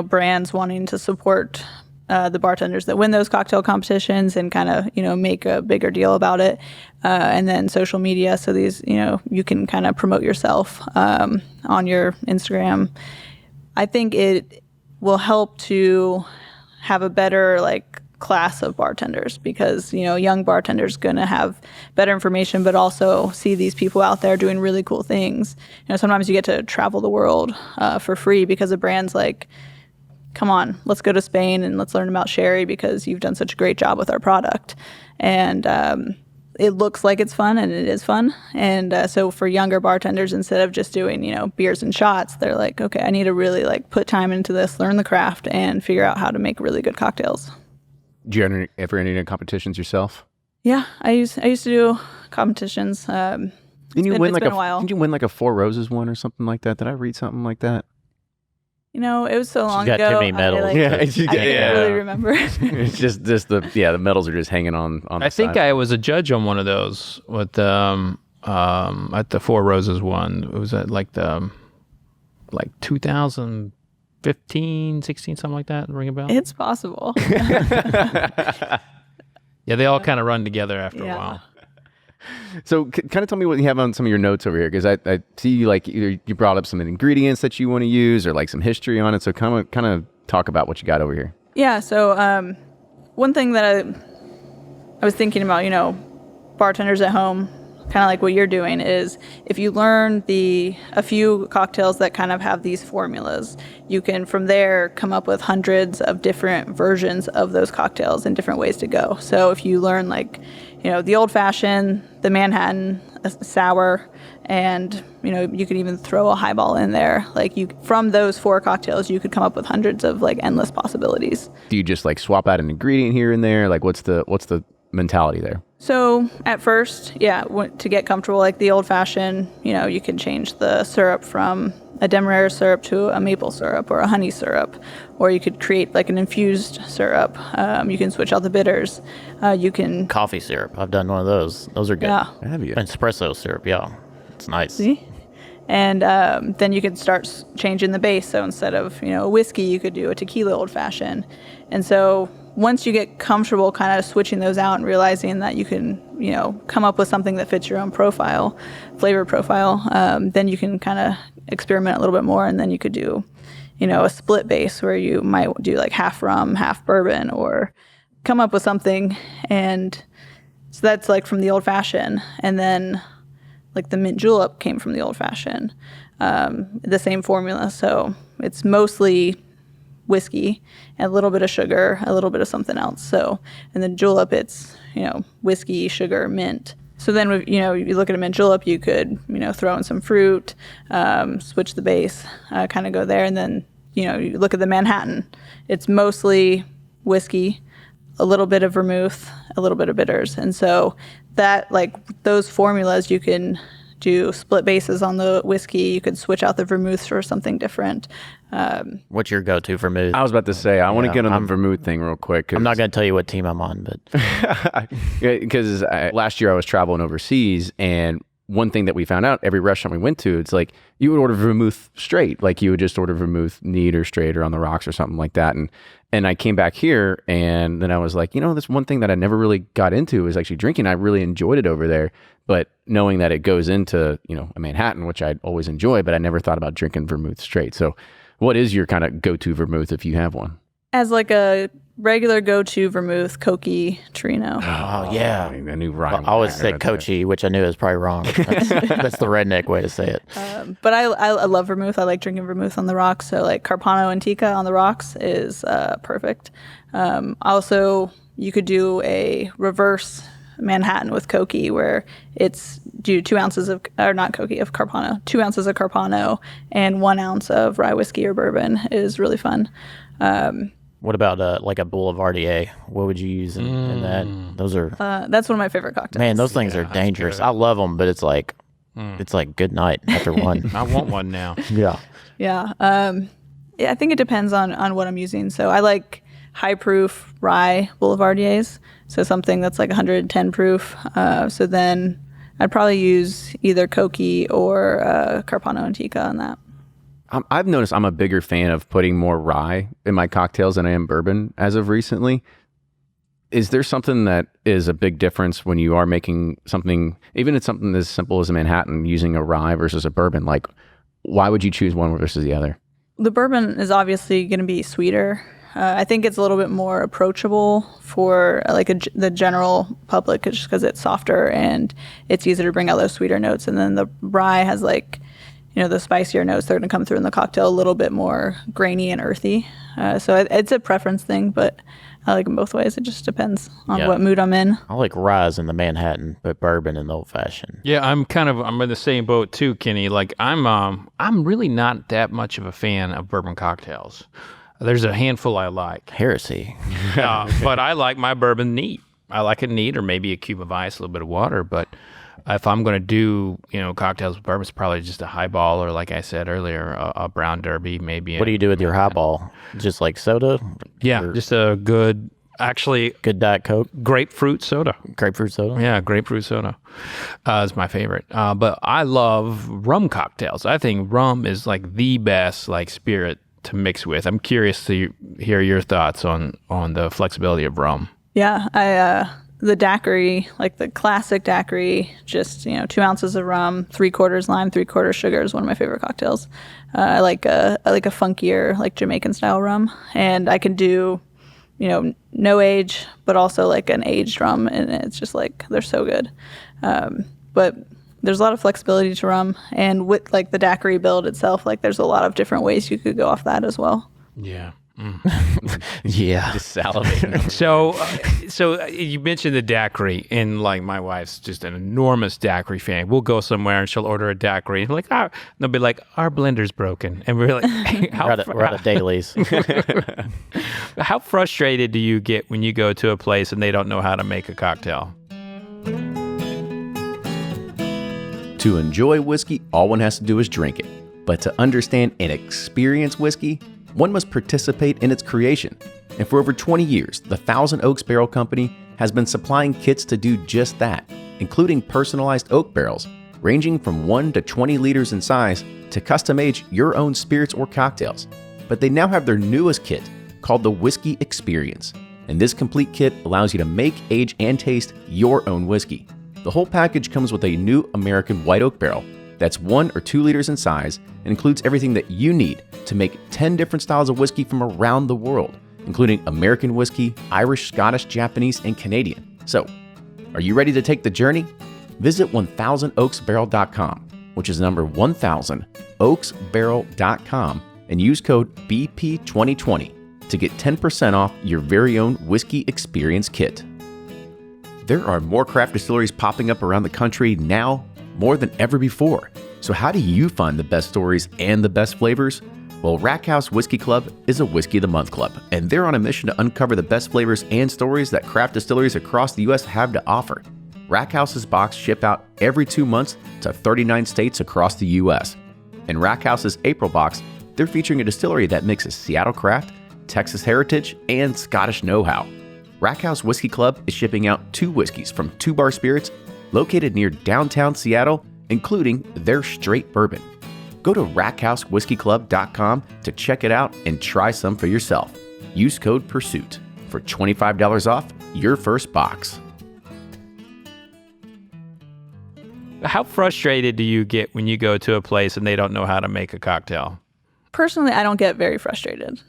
Speaker 2: brands wanting to support the bartenders that win those cocktail competitions and kind of, make a bigger deal about it. And then social media. So these, you can kind of promote yourself on your Instagram. I think it will help to have a better class of bartenders because, young bartenders going to have better information, but also see these people out there doing really cool things. Sometimes you get to travel the world for free because of brands like, come on, let's go to Spain and let's learn about sherry because you've done such a great job with our product. And it looks like it's fun, and it is fun. And so for younger bartenders, instead of just doing, beers and shots, they're like, okay, I need to really put time into this, learn the craft, and figure out how to make really good cocktails.
Speaker 1: Do you ever enter any competitions yourself?
Speaker 2: Yeah, I used to do competitions.
Speaker 1: Didn't you win
Speaker 2: a while.
Speaker 1: Didn't you win like a Four Roses one or something like that? Did I read something like that?
Speaker 2: It was so long
Speaker 3: got
Speaker 2: ago.
Speaker 3: too many medals.
Speaker 2: I can't really remember.
Speaker 1: It's just the medals are just hanging on
Speaker 5: I think
Speaker 1: side.
Speaker 5: I was a judge on one of those with at the Four Roses one. It was at like 2015, 16, something like that. Ring a bell?
Speaker 2: It's possible.
Speaker 5: Yeah, they all kind of run together after a while.
Speaker 1: So kind of tell me what you have on some of your notes over here, because I see you either you brought up some ingredients that you want to use or some history on it. So kind of talk about what you got over here.
Speaker 2: Yeah. So one thing that I was thinking about, bartenders at home, kind of like what you're doing, is if you learn a few cocktails that kind of have these formulas, you can from there come up with hundreds of different versions of those cocktails and different ways to go. So if you learn the old fashioned, the Manhattan, a sour, and you could even throw a highball in there. From those 4 cocktails, you could come up with hundreds of endless possibilities.
Speaker 1: Do you just swap out an ingredient here and there? What's the mentality there?
Speaker 2: So at first, to get comfortable, the old fashioned, you can change the syrup from a demerara syrup to a maple syrup or a honey syrup, or you could create an infused syrup. You can switch out the bitters. You can
Speaker 3: Coffee syrup. I've done one of those. Those are good.
Speaker 2: Yeah.
Speaker 1: Have you?
Speaker 3: Espresso syrup. Yeah, it's nice.
Speaker 2: See? And then you could start changing the base. So instead of a whiskey, you could do a tequila old fashioned. And so once you get comfortable kind of switching those out and realizing that you can come up with something that fits your own flavor profile, then you can kind of experiment a little bit more, and then you could do a split base where you might do half rum, half bourbon, or come up with something. And so that's from the old fashioned. And then the Mint Julep came from the old fashioned, the same formula. So it's mostly whiskey and a little bit of sugar, a little bit of something else. So, and then julep, it's, whiskey, sugar, mint. So then, you look at a mint julep, you could, throw in some fruit, switch the base, kind of go there. And then, you look at the Manhattan, it's mostly whiskey, a little bit of vermouth, a little bit of bitters. And so that, those formulas, you can do split bases on the whiskey. You could switch out the vermouth for something different.
Speaker 3: What's your go-to vermouth?
Speaker 1: I was about to say, I want to get on the vermouth thing real quick.
Speaker 3: I'm not going to tell you what team I'm on, but
Speaker 1: because last year I was traveling overseas, and one thing that we found out, every restaurant we went to, it's you would order vermouth straight. You would just order vermouth neat or straight or on the rocks or something like that. And I came back here, and then I was like, this one thing that I never really got into was actually drinking. I really enjoyed it over there. But knowing that it goes into, a Manhattan, which I always enjoy, but I never thought about drinking vermouth straight. So what is your kind of go-to vermouth if you have one?
Speaker 2: As a regular go-to vermouth, Koki Torino.
Speaker 3: Oh, yeah.
Speaker 1: I new rhyme.
Speaker 3: I always said Kochi, which I knew is probably wrong. That's the redneck way to say it.
Speaker 2: But I love vermouth. I like drinking vermouth on the rocks. So Carpano Antica on the rocks is perfect. Also, you could do a reverse Manhattan with Koki, where it's do 2 ounces of, or not Koki, of Carpano, 2 ounces of Carpano and 1 ounce of rye whiskey or bourbon is really fun.
Speaker 3: What about like a Boulevardier? What would you use in that? Those are
Speaker 2: That's one of my favorite cocktails.
Speaker 3: man, those things are dangerous. I love them, but it's like good night after one.
Speaker 5: I want one now.
Speaker 3: Yeah.
Speaker 2: Yeah. I think it depends on what I'm using. So I like high proof rye Boulevardiers. So something that's like 110 proof. So then I'd probably use either Koki or Carpano Antica on that.
Speaker 1: I've noticed I'm a bigger fan of putting more rye in my cocktails than I am bourbon as of recently. Is there something that is a big difference when you are making something, even if it's something as simple as a Manhattan, using a rye versus a bourbon? Like, why would you choose one versus the other?
Speaker 2: The bourbon is obviously going to be sweeter. I think it's a little bit more approachable for like the general public just because it's softer and it's easier to bring out those sweeter notes. And then the rye has like, the spicier notes. They're going to come through in the cocktail a little bit more grainy and earthy. So it's a preference thing, but I like them both ways. It just depends on what mood I'm in.
Speaker 3: I like rye in the Manhattan, but bourbon in the old fashioned.
Speaker 5: Yeah, I'm in the same boat too, Kenny. Like I'm really not that much of a fan of bourbon cocktails. There's a handful I like.
Speaker 3: Heresy.
Speaker 5: But I like my bourbon neat. I like it neat, or maybe a cube of ice, a little bit of water. But if I'm going to do, cocktails with bourbon, it's probably just a highball, or like I said earlier, a brown derby, maybe.
Speaker 3: What do you do with your highball? Just like soda?
Speaker 5: Yeah, just a good
Speaker 3: Diet Coke?
Speaker 5: Grapefruit soda.
Speaker 3: Grapefruit soda?
Speaker 5: Yeah, grapefruit soda is my favorite. But I love rum cocktails. I think rum is like the best spirit to mix with. I'm curious to hear your thoughts on the flexibility of rum.
Speaker 2: Yeah, the daiquiri, like the classic daiquiri, just 2 ounces of rum, 3/4 lime, 3/4 sugar is one of my favorite cocktails. I like a funkier, like Jamaican style rum, and I can do, no age, but also like an aged rum, and it's just like they're so good. But there's a lot of flexibility to rum, and with like the daiquiri build itself, like there's a lot of different ways you could go off that as well.
Speaker 5: Yeah.
Speaker 3: Yeah.
Speaker 1: Just salivating.
Speaker 5: So you mentioned the daiquiri, and like my wife's just an enormous daiquiri fan. We'll go somewhere and she'll order a daiquiri, and they'll be like, our blender's broken, and we're like,
Speaker 3: we're at a Dailies.
Speaker 5: How frustrated do you get when you go to a place and they don't know how to make a cocktail?
Speaker 1: To enjoy whiskey, all one has to do is drink it. But to understand and experience whiskey, one must participate in its creation. And for over 20 years, the Thousand Oaks Barrel Company has been supplying kits to do just that, including personalized oak barrels, ranging from 1 to 20 liters in size, to custom age your own spirits or cocktails. But they now have their newest kit, called the Whiskey Experience. And this complete kit allows you to make, age, and taste your own whiskey. The whole package comes with a new American white oak barrel that's 1 or 2 liters in size and includes everything that you need to make 10 different styles of whiskey from around the world, including American whiskey, Irish, Scottish, Japanese, and Canadian. So, are you ready to take the journey? Visit 1000oaksbarrel.com, which is number 1000oaksbarrel.com, and use code BP2020 to get 10% off your very own Whiskey Experience kit. There are more craft distilleries popping up around the country now more than ever before. So how do you find the best stories and the best flavors? Well, Rackhouse Whiskey Club is a Whiskey of the Month club, and they're on a mission to uncover the best flavors and stories that craft distilleries across the U.S. have to offer. Rackhouse's box ship out every 2 months to 39 states across the U.S. In Rackhouse's April box, they're featuring a distillery that mixes Seattle craft, Texas heritage, and Scottish know-how. Rackhouse Whiskey Club is shipping out 2 whiskeys from 2 Bar Spirits located near downtown Seattle, including their straight bourbon. Go to rackhousewhiskeyclub.com to check it out and try some for yourself. Use code PURSUIT for $25 off your first box.
Speaker 5: How frustrated do you get when you go to a place and they don't know how to make a cocktail?
Speaker 2: Personally, I don't get very frustrated.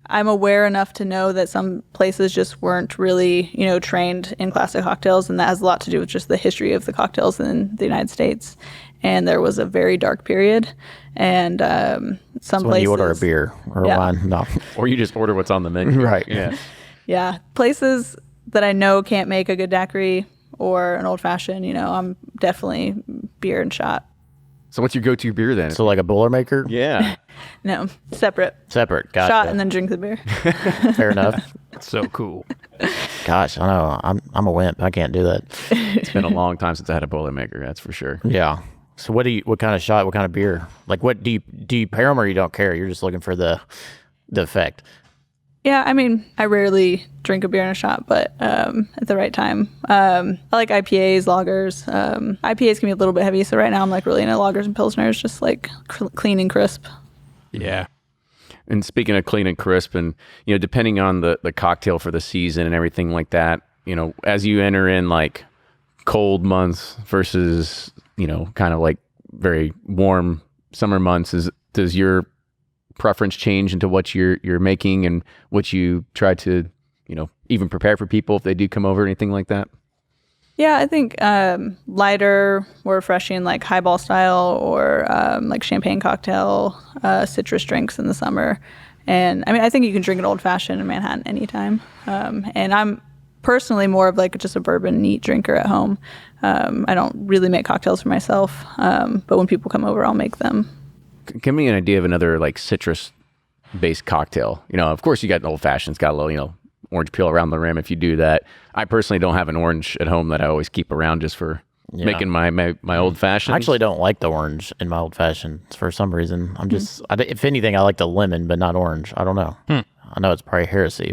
Speaker 2: I'm aware enough to know that some places just weren't really, trained in classic cocktails, and that has a lot to do with just the history of the cocktails in the United States. And there was a very dark period, and some
Speaker 3: when
Speaker 2: places
Speaker 3: you order a beer or a wine, no,
Speaker 1: Or you just order what's on the menu.
Speaker 3: Right.
Speaker 1: Yeah.
Speaker 2: Yeah, places that I know can't make a good daiquiri or an old fashioned, I'm definitely beer and shot.
Speaker 1: So what's your go-to beer then?
Speaker 3: So like a Boilermaker?
Speaker 1: Yeah.
Speaker 2: No, separate.
Speaker 3: Separate. Gotcha.
Speaker 2: Shot and then drink the beer.
Speaker 3: Fair enough.
Speaker 5: So cool.
Speaker 3: Gosh, I know. I'm a wimp. I can't do that.
Speaker 1: It's been a long time since I had a Boilermaker, that's for sure.
Speaker 3: Yeah. So what kind of shot, what kind of beer? Like what do you pair them or you don't care? You're just looking for the effect.
Speaker 2: Yeah, I mean, I rarely drink a beer and a shot, but at the right time. I like IPAs, lagers. IPAs can be a little bit heavy, so right now I'm like really into lagers and pilsners, just like clean and crisp.
Speaker 5: Yeah.
Speaker 1: And speaking of clean and crisp, and depending on the cocktail for the season and everything like that, as you enter in like cold months versus kind of like very warm summer months, does your preference change into what you're making and what you try to even prepare for people if they do come over, anything like that?
Speaker 2: Yeah, I think lighter, more refreshing, like highball style or like champagne cocktail, citrus drinks in the summer. And I mean, I think you can drink an old fashioned in Manhattan anytime. And I'm personally more of like just a bourbon neat drinker at home. I don't really make cocktails for myself, but when people come over, I'll make them.
Speaker 1: Give me an idea of another like citrus based cocktail. Of course you got an old fashioned, it's got a little, orange peel around the rim if you do that. I personally don't have an orange at home that I always keep around just for making my old fashioned.
Speaker 3: I actually don't like the orange in my old fashioned for some reason. I'm just, if anything, I like the lemon, but not orange. I don't know. I know it's probably heresy,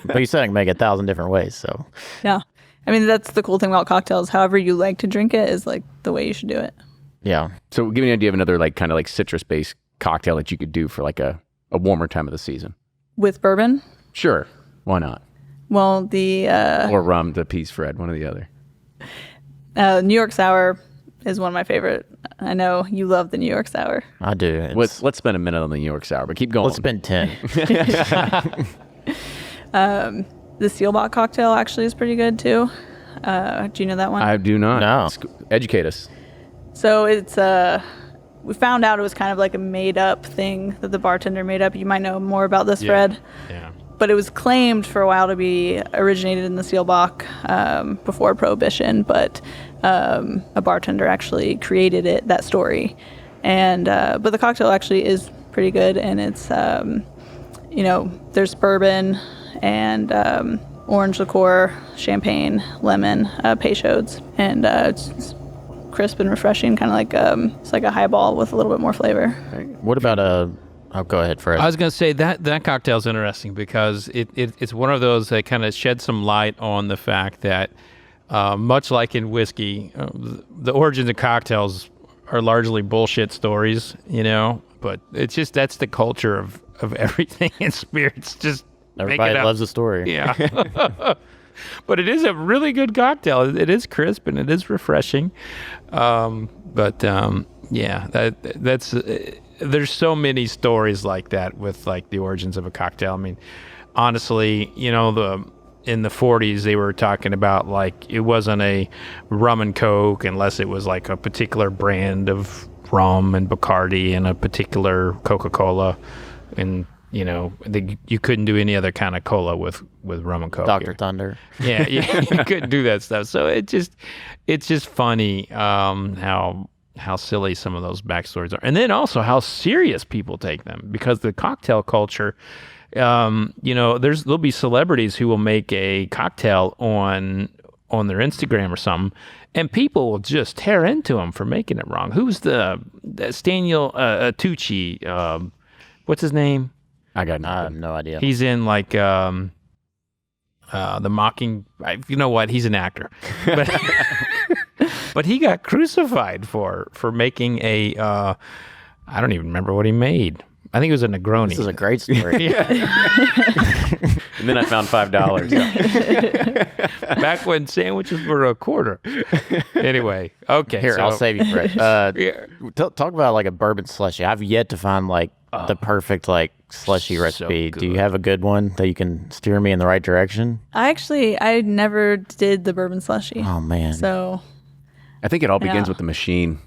Speaker 3: but you said I can make it 1,000 different ways. So
Speaker 2: yeah, I mean, that's the cool thing about cocktails. However you like to drink it is like the way you should do it.
Speaker 3: Yeah.
Speaker 1: So give me an idea of another like kind of like citrus based cocktail that you could do for like a warmer time of the season.
Speaker 2: With bourbon?
Speaker 1: Sure. Why not?
Speaker 2: Well, the
Speaker 1: or rum to appease Fred, one or the other.
Speaker 2: New York Sour is one of my favorite. I know you love the New York Sour.
Speaker 3: I do.
Speaker 1: Let's spend a minute on the New York Sour, but keep going.
Speaker 3: Let's spend 10.
Speaker 2: The Steelbot Cocktail actually is pretty good too. Do you know that one?
Speaker 1: I do not.
Speaker 3: No.
Speaker 1: Educate us.
Speaker 2: So it's we found out it was kind of like a made up thing that the bartender made up. You might know more about this, Fred.
Speaker 5: Yeah.
Speaker 2: But it was claimed for a while to be originated in the Steelbach before Prohibition, but a bartender actually created that story. And but the cocktail actually is pretty good, and it's there's bourbon and orange liqueur, champagne, lemon, Peychaud's, and it's crisp and refreshing, kind of like it's like a highball with a little bit more flavor.
Speaker 3: What about oh, go ahead, Fred.
Speaker 5: I was going to say that cocktail is interesting because it's one of those that kind of shed some light on the fact that much like in whiskey, the origins of cocktails are largely bullshit stories, but it's just that's the culture of everything in spirits. Just
Speaker 3: everybody loves a story.
Speaker 5: Yeah. But it is a really good cocktail. It is crisp and it is refreshing. Yeah, that's there's so many stories like that with like the origins of a cocktail. I mean, honestly, in the 40s they were talking about like it wasn't a rum and coke unless it was like a particular brand of rum and Bacardi and a particular Coca-Cola, and you couldn't do any other kind of cola with rum and coke.
Speaker 3: Dr. Thunder.
Speaker 5: Yeah, you couldn't do that stuff. So it's just funny how silly some of those backstories are, and then also how serious people take them, because the cocktail culture, there'll be celebrities who will make a cocktail on their Instagram or something, and people will just tear into them for making it wrong. Who's the Staniel Tucci? What's his name?
Speaker 1: I got
Speaker 3: I have no idea.
Speaker 5: He's in like the Mocking. You know what? He's an actor, but but he got crucified for making a. I don't even remember what he made. I think it was a Negroni.
Speaker 3: This is a great story.
Speaker 1: And then I found $5.
Speaker 5: Back when sandwiches were a quarter. Anyway, okay.
Speaker 3: Here,
Speaker 5: so,
Speaker 3: I'll save you, Fred. Talk about like a bourbon slushie. I've yet to find like the perfect like slushie
Speaker 5: so
Speaker 3: recipe.
Speaker 5: good.
Speaker 3: Do you have a good one that you can steer me in the right direction?
Speaker 2: I never did the bourbon slushy.
Speaker 3: Oh man.
Speaker 2: So
Speaker 1: I think it all begins with the machine.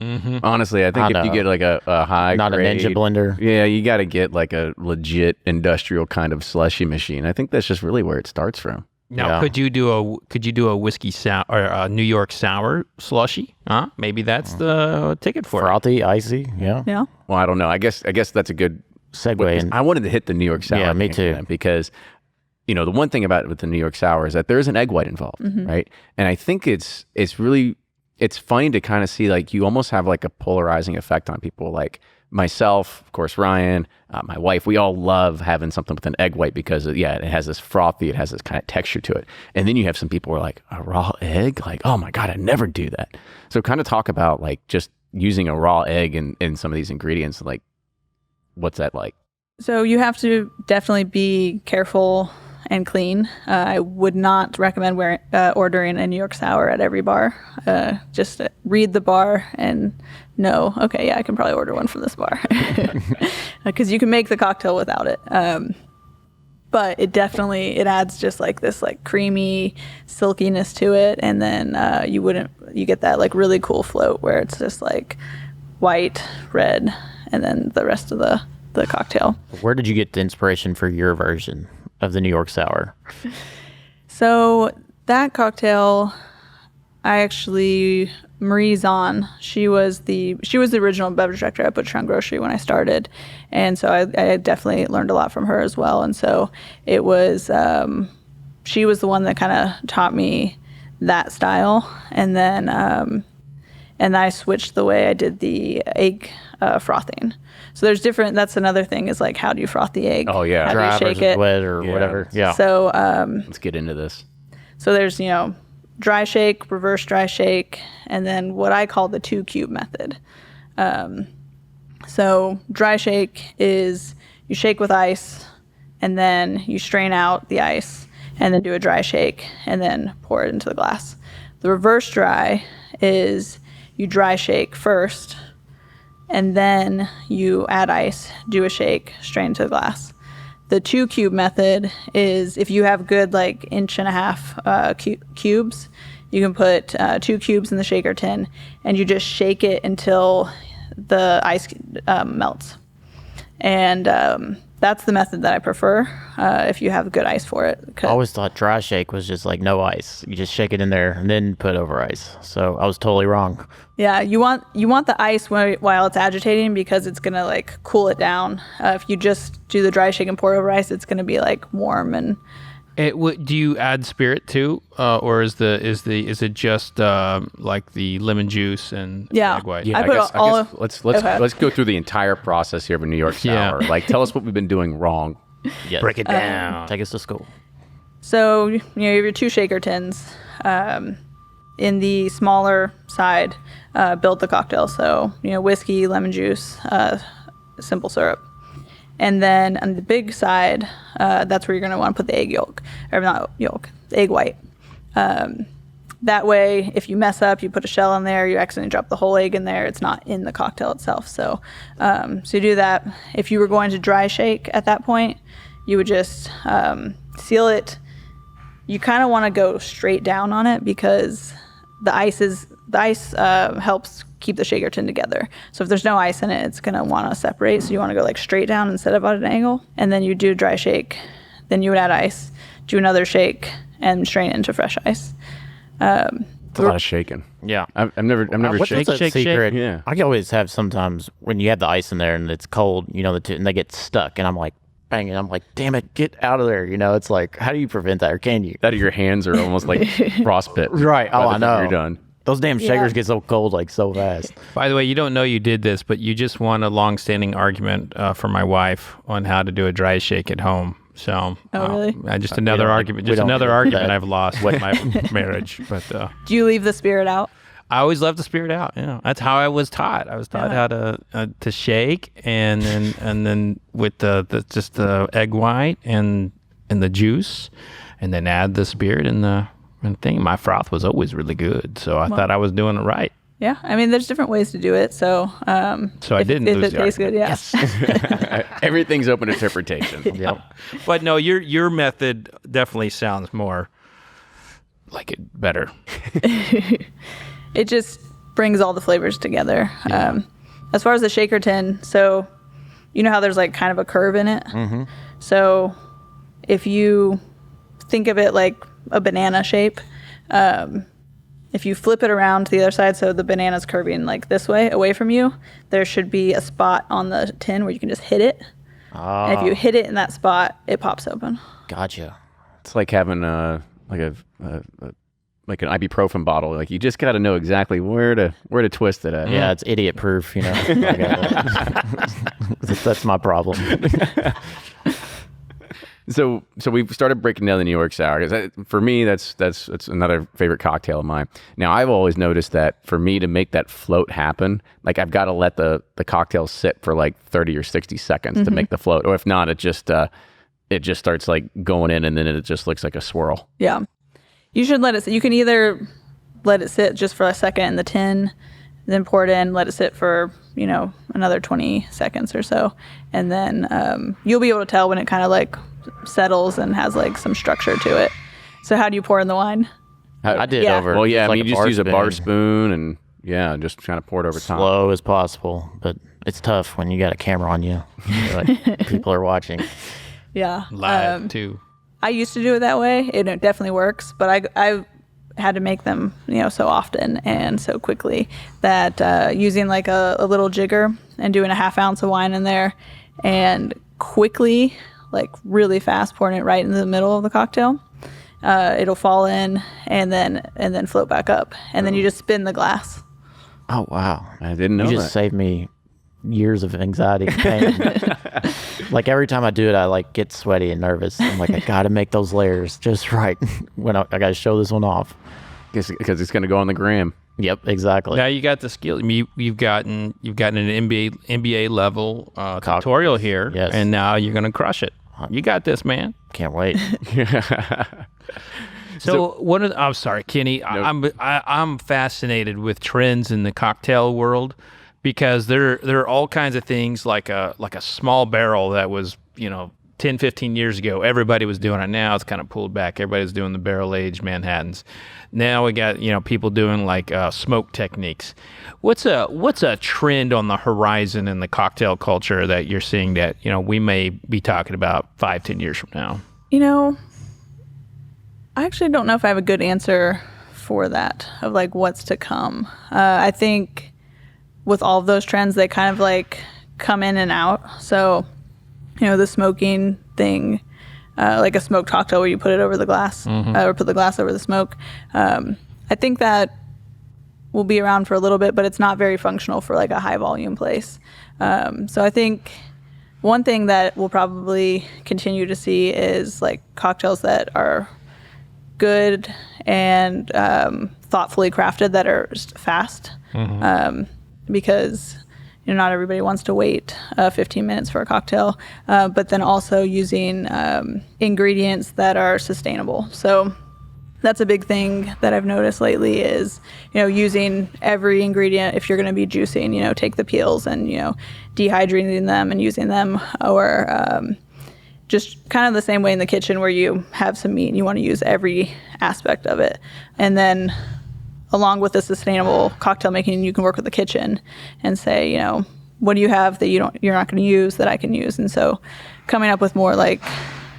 Speaker 1: Mm-hmm. Honestly, I think if you get like a high
Speaker 3: not
Speaker 1: grade,
Speaker 3: a ninja blender.
Speaker 1: Yeah, you got to get like a legit industrial kind of slushy machine. I think that's just really where it starts from.
Speaker 5: Now,
Speaker 3: Yeah.
Speaker 5: could you do a whiskey sour or a New York sour slushy? Huh? Maybe that's the ticket for it.
Speaker 3: Frothy, icy. Yeah.
Speaker 2: Yeah.
Speaker 1: Well, I don't know. I guess that's a good
Speaker 3: Segue in.
Speaker 1: I wanted to hit the New York sour.
Speaker 3: Yeah, me
Speaker 1: thing
Speaker 3: too.
Speaker 1: then, because the one thing about it with the New York sour is that there is an egg white involved, right? And I think it's funny to kind of see like you almost have like a polarizing effect on people. Like myself, of course, Ryan, my wife, we all love having something with an egg white because it has this frothy, it has this kind of texture to it. And then you have some people who are like, a raw egg? Like, oh my God, I never do that. So kind of talk about like just using a raw egg in some of these ingredients. Like, what's that like?
Speaker 2: So you have to definitely be careful and clean. I would not recommend ordering a New York sour at every bar. Just read the bar and know, okay, yeah, I can probably order one from this bar. Because you can make the cocktail without it. But it adds just like this like creamy silkiness to it. And then you get that like really cool float where it's just like white, red, and then the rest of the cocktail.
Speaker 3: Where did you get the inspiration for your version of the New York sour?
Speaker 2: So that cocktail, Marie Zahn, she was the original beverage director at Butcher on Grocery when I started, and so I definitely learned a lot from her as well. And so it was she was the one that kind of taught me that style, and then I switched the way I did the egg frothing. So there's different. That's another thing is like, how do you froth the egg?
Speaker 1: Oh, yeah.
Speaker 2: How
Speaker 3: Dry
Speaker 2: do you shake
Speaker 3: versus
Speaker 2: it?
Speaker 3: wet or
Speaker 1: Yeah.
Speaker 3: whatever. Yeah.
Speaker 2: So
Speaker 1: Let's get into this.
Speaker 2: so there's dry shake, reverse dry shake, and then what I call the 2-cube method. So dry shake is you shake with ice, and then you strain out the ice, and then do a dry shake, and then pour it into the glass. The reverse dry is you dry shake first, and then you add ice, do a shake, strain into the glass. The 2-cube method is if you have good like 1.5 inch cubes, you can put 2 cubes in the shaker tin, and you just shake it until the ice melts. And that's the method that I prefer if you have good ice for it.
Speaker 3: I always thought dry shake was just like no ice. You just shake it in there and then put over ice. So I was totally wrong.
Speaker 2: Yeah, you want the ice while it's agitating because it's gonna like cool it down. If you just do the dry shake and pour over ice, it's gonna be like warm and.
Speaker 5: Do you add spirit too, or is it just like the lemon juice and
Speaker 2: Yeah.
Speaker 5: egg white?
Speaker 2: Yeah. I put
Speaker 1: Let's go through the entire process here of a New York sour.
Speaker 5: Yeah.
Speaker 1: Like, tell us what we've been doing wrong.
Speaker 3: Yes.
Speaker 5: Break it down.
Speaker 3: Take us to school.
Speaker 2: So you have your 2 shaker tins. In the smaller side, build the cocktail. So whiskey, lemon juice, simple syrup. And then on the big side, that's where you're going to want to put the egg yolk, or not yolk, the egg white. That way, if you mess up, you put a shell in there, you accidentally drop the whole egg in there, it's not in the cocktail itself. So you do that. If you were going to dry shake at that point, you would just seal it. You kind of want to go straight down on it because the ice helps keep the shaker tin together. So if there's no ice in it, it's going to want to separate. So you want to go like straight down instead of at an angle. And then you do dry shake. Then you would add ice, do another shake, and strain it into fresh ice.
Speaker 1: It's a lot of shaking.
Speaker 3: Yeah.
Speaker 1: I've never
Speaker 3: What's
Speaker 1: shaken.
Speaker 3: that secret?
Speaker 1: Yeah.
Speaker 3: I always have sometimes when you have the ice in there and it's cold, and they get stuck, and I'm like, bang, and I'm like, damn it, get out of there. It's like, how do you prevent that, or can you?
Speaker 1: That your hands are almost like frostbite.
Speaker 3: Right. Oh, I know.
Speaker 1: You're done.
Speaker 3: Those damn shakers get so cold like so fast.
Speaker 5: By the way, you don't know you did this, but you just won a long-standing argument from my wife on how to do a dry shake at home. So,
Speaker 2: really?
Speaker 5: Just another argument. Just another argument I've lost with my marriage. But
Speaker 2: Do you leave the spirit out?
Speaker 5: I always left the spirit out. Yeah, that's how I was taught. I was taught how to shake, and then with the egg white and the juice, and then add the spirit and the thing. My froth was always really good, so I thought I was doing it right.
Speaker 2: Yeah, I mean, there's different ways to do it. So,
Speaker 5: So I didn't lose
Speaker 2: if it
Speaker 5: the
Speaker 2: tastes good,
Speaker 5: argument.
Speaker 2: yeah.
Speaker 1: Everything's open to interpretation.
Speaker 3: Yep.
Speaker 5: But no, your method definitely sounds more like it better.
Speaker 2: It just brings all the flavors together. As far as the shaker tin, so you know how there's like kind of a curve in it? Mm-hmm. So if you think of it like a banana shape. If you flip it around to the other side, so the banana's curving like this way away from you, there should be a spot on the tin where you can just hit it. And if you hit it in that spot, it pops open.
Speaker 3: Gotcha.
Speaker 1: It's like having like an ibuprofen bottle. Like you just got to know exactly where to twist it at.
Speaker 3: Yeah, it's idiot proof, That's my problem.
Speaker 1: So we've started breaking down the New York Sour, because for me that's another favorite cocktail of mine. Now I've always noticed that for me to make that float happen, like I've got to let the cocktail sit for like 30 or 60 seconds to make the float, or if not, it just starts like going in, and then it just looks like a swirl.
Speaker 2: Yeah, you should let it sit. You can either let it sit just for a second in the tin, then pour it in, let it sit for another 20 seconds or so, and then you'll be able to tell when it kind of like settles and has like some structure to it. So how do you pour in the wine?
Speaker 3: I did
Speaker 2: Yeah.
Speaker 3: over.
Speaker 1: Well, yeah,
Speaker 3: like
Speaker 1: you just use a bar spoon and just trying to pour it over top.
Speaker 3: Slow as possible, but it's tough when you got a camera on you. Like, people are watching.
Speaker 2: Yeah.
Speaker 5: Live too.
Speaker 2: I used to do it that way. It definitely works, but I had to make them, so often and so quickly that using like a little jigger and doing a half ounce of wine in there and quickly, like really fast, pouring it right in the middle of the cocktail, it'll fall in and then float back up, and then you just spin the glass.
Speaker 3: Oh wow!
Speaker 1: I didn't know
Speaker 3: You just saved me years of anxiety and pain. Like every time I do it, I like get sweaty and nervous. I'm like, I gotta make those layers just right when I gotta show this one off.
Speaker 1: Because it's going to go on the gram.
Speaker 3: Yep, exactly.
Speaker 5: Now you got the skill. You've gotten an NBA level tutorial here,
Speaker 3: Yes.
Speaker 5: and now you're gonna crush it. You got this, man.
Speaker 3: Can't wait.
Speaker 5: So one of the, I'm sorry, Kenny. I'm fascinated with trends in the cocktail world, because there are all kinds of things like a small barrel that was 10, 15 years ago, everybody was doing it. Now it's kind of pulled back. Everybody's doing the barrel-aged Manhattans. Now we got, people doing like smoke techniques. What's a trend on the horizon in the cocktail culture that you're seeing that, we may be talking about 5, 10 years from now?
Speaker 2: I actually don't know if I have a good answer for that, of like what's to come. I think with all of those trends, they kind of like come in and out. So the smoking thing, like a smoked cocktail where you put it over the glass, or put the glass over the smoke. I think that will be around for a little bit, but it's not very functional for like a high volume place. So I think one thing that we'll probably continue to see is like cocktails that are good and thoughtfully crafted, that are just fast, because not everybody wants to wait 15 minutes for a cocktail, but then also using ingredients that are sustainable. So that's a big thing that I've noticed lately is, using every ingredient. If you're going to be juicing, take the peels and, dehydrating them and using them, or just kind of the same way in the kitchen where you have some meat and you want to use every aspect of it. And then along with the sustainable cocktail making, you can work with the kitchen and say, what do you have that you're not going to use that I can use? And so coming up with more like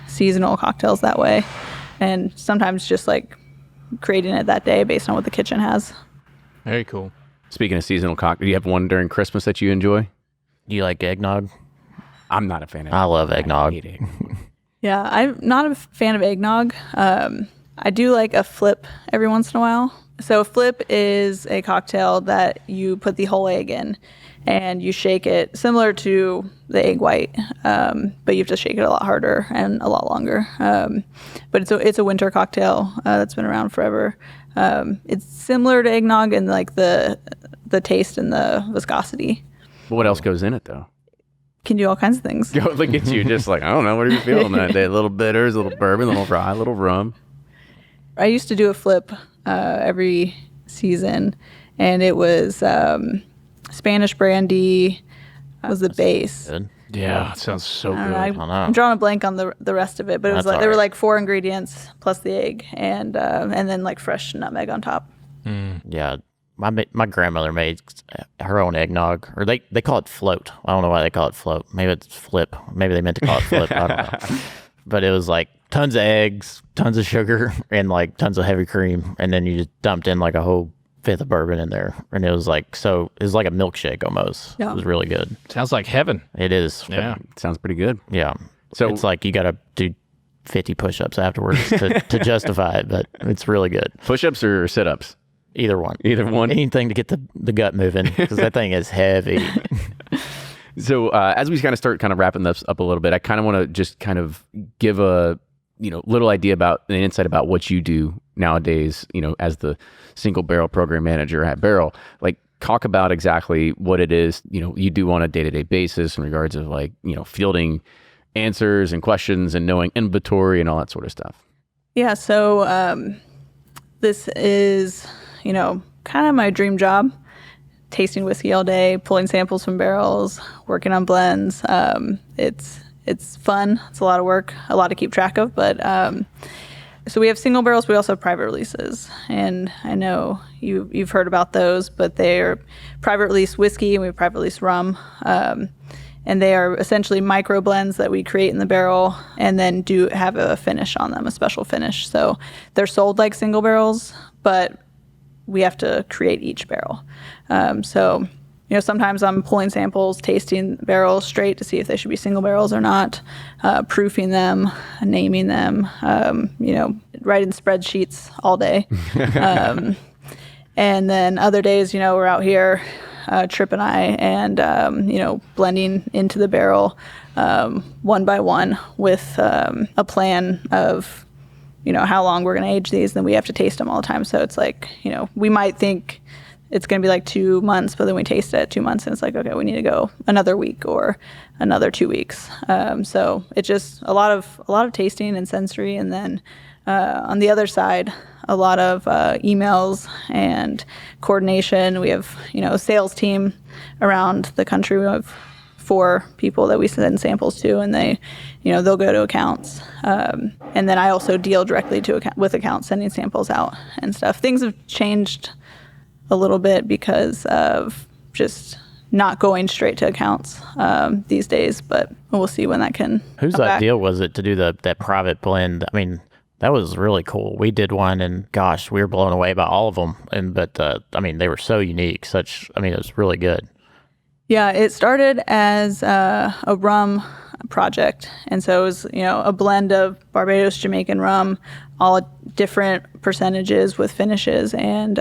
Speaker 2: seasonal cocktails that way, and sometimes just like creating it that day based on what the kitchen has.
Speaker 5: Very cool.
Speaker 1: Speaking of seasonal cocktails, do you have one during Christmas that you enjoy?
Speaker 3: Do you like eggnog?
Speaker 1: I'm not a fan of it.
Speaker 3: I love eggnog.
Speaker 2: Yeah, I'm not a fan of eggnog. I do like a flip every once in a while. So a flip is a cocktail that you put the whole egg in and you shake it, similar to the egg white, but you have to shake it a lot harder and a lot longer. But it's a winter cocktail that's been around forever. It's similar to eggnog in like the taste and the viscosity.
Speaker 1: What else goes in it though?
Speaker 2: Can do all kinds of things.
Speaker 1: Yo, look at you, just like, I don't know, what are you feeling that day? A little bitters, a little bourbon, a little rye, a little rum.
Speaker 2: I used to do a flip every season, and it was Spanish brandy was the base.
Speaker 3: Good.
Speaker 5: Yeah, it sounds so good.
Speaker 2: I'm drawing a blank on the rest of it, but it was
Speaker 3: That's
Speaker 2: like there were
Speaker 3: all right.
Speaker 2: like 4 ingredients plus the egg, and then like fresh nutmeg on top.
Speaker 3: Yeah, my grandmother made her own eggnog, or they call it float. I don't know why they call it float. Maybe it's flip. Maybe they meant to call it flip. I don't know. But it was like tons of eggs, tons of sugar, and like tons of heavy cream, and then you just dumped in like a whole fifth of bourbon in there, and it was like a milkshake almost.
Speaker 2: Yeah.
Speaker 3: It was really good.
Speaker 5: Sounds like heaven.
Speaker 3: It is.
Speaker 5: Yeah.
Speaker 1: Sounds pretty good.
Speaker 3: Yeah.
Speaker 1: So
Speaker 3: it's like you got to do 50 push-ups afterwards to justify it, but it's really good.
Speaker 1: push-ups or sit-ups?
Speaker 3: Either one.
Speaker 1: Either one.
Speaker 3: Anything to get the gut moving, because that thing is heavy.
Speaker 1: So as we kind of start wrapping this up a little bit, I kind of want to just kind of give a little idea about an insight about what you do nowadays, as the single barrel program manager at Barrell. Like, talk about exactly what it is you do on a day-to-day basis in regards of like fielding answers and questions and knowing inventory and all that sort of stuff.
Speaker 2: Yeah, so this is, kind of my dream job. Tasting whiskey all day, pulling samples from barrels, working on blends. It's fun. It's a lot of work, a lot to keep track of. But so we have single barrels. We also have private releases, and I know you've heard about those. But they're private release whiskey, and we have private release rum. And they are essentially micro blends that we create in the barrel and then do have a finish on them, a special finish. So they're sold like single barrels, but we have to create each barrel. So, sometimes I'm pulling samples, tasting barrels straight to see if they should be single barrels or not, proofing them, naming them, writing spreadsheets all day. And then other days, we're out here, Trip and I, and, blending into the barrel one by one with a plan of, how long we're going to age these. Then we have to taste them all the time. So it's like, we might think it's going to be like 2 months, but then we taste it at 2 months and it's like, okay, we need to go another week or another 2 weeks. So it's just a lot of tasting and sensory. And then on the other side, a lot of emails and coordination. We have, a sales team around the country. We have 4 people that we send samples to, and they, they'll go to accounts. And then I also deal directly with accounts, sending samples out and stuff. Things have changed a little bit because of just not going straight to accounts these days, but we'll see when that can
Speaker 3: Whose
Speaker 2: come back.
Speaker 3: idea was it to do that private blend? I mean, that was really cool. We did one, and gosh, we were blown away by all of them. But they were so unique. It was really good.
Speaker 2: Yeah, it started as a rum project. And so it was, a blend of Barbados, Jamaican rum, all different percentages with finishes. And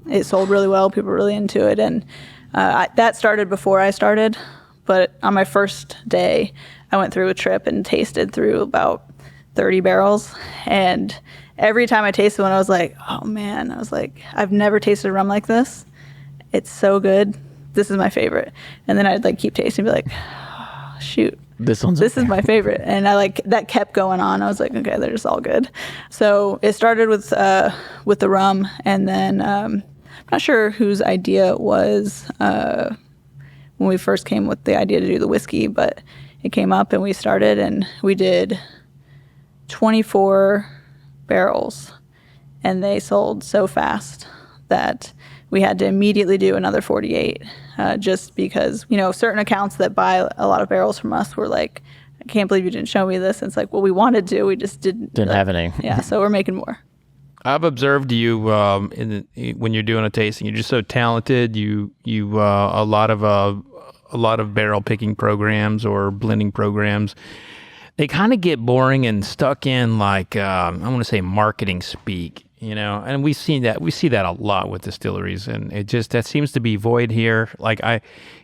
Speaker 2: it sold really well. People were really into it. And that started before I started. But on my first day, I went through a trip and tasted through about 30 barrels. And every time I tasted one, I was like, oh man, I've never tasted rum like this. It's so good. This is my favorite. And then I'd keep tasting and be like, oh, shoot, this is my favorite. And that kept going on. I was like, okay, they're just all good. So it started with the rum, and then I'm not sure whose idea it was when we first came with the idea to do the whiskey, but it came up and we started, and we did 24 barrels, and they sold so fast that we had to immediately do another 48, just because, certain accounts that buy a lot of barrels from us were like, I can't believe you didn't show me this. And it's like, well, we wanted to, we just didn't
Speaker 3: have any.
Speaker 2: Yeah, so we're making more.
Speaker 5: I've observed you when you're doing a tasting. You're just so talented. You a lot of barrel picking programs or blending programs, they kind of get boring and stuck in I want to say marketing speak. And we see that a lot with distilleries, and that seems to be void here.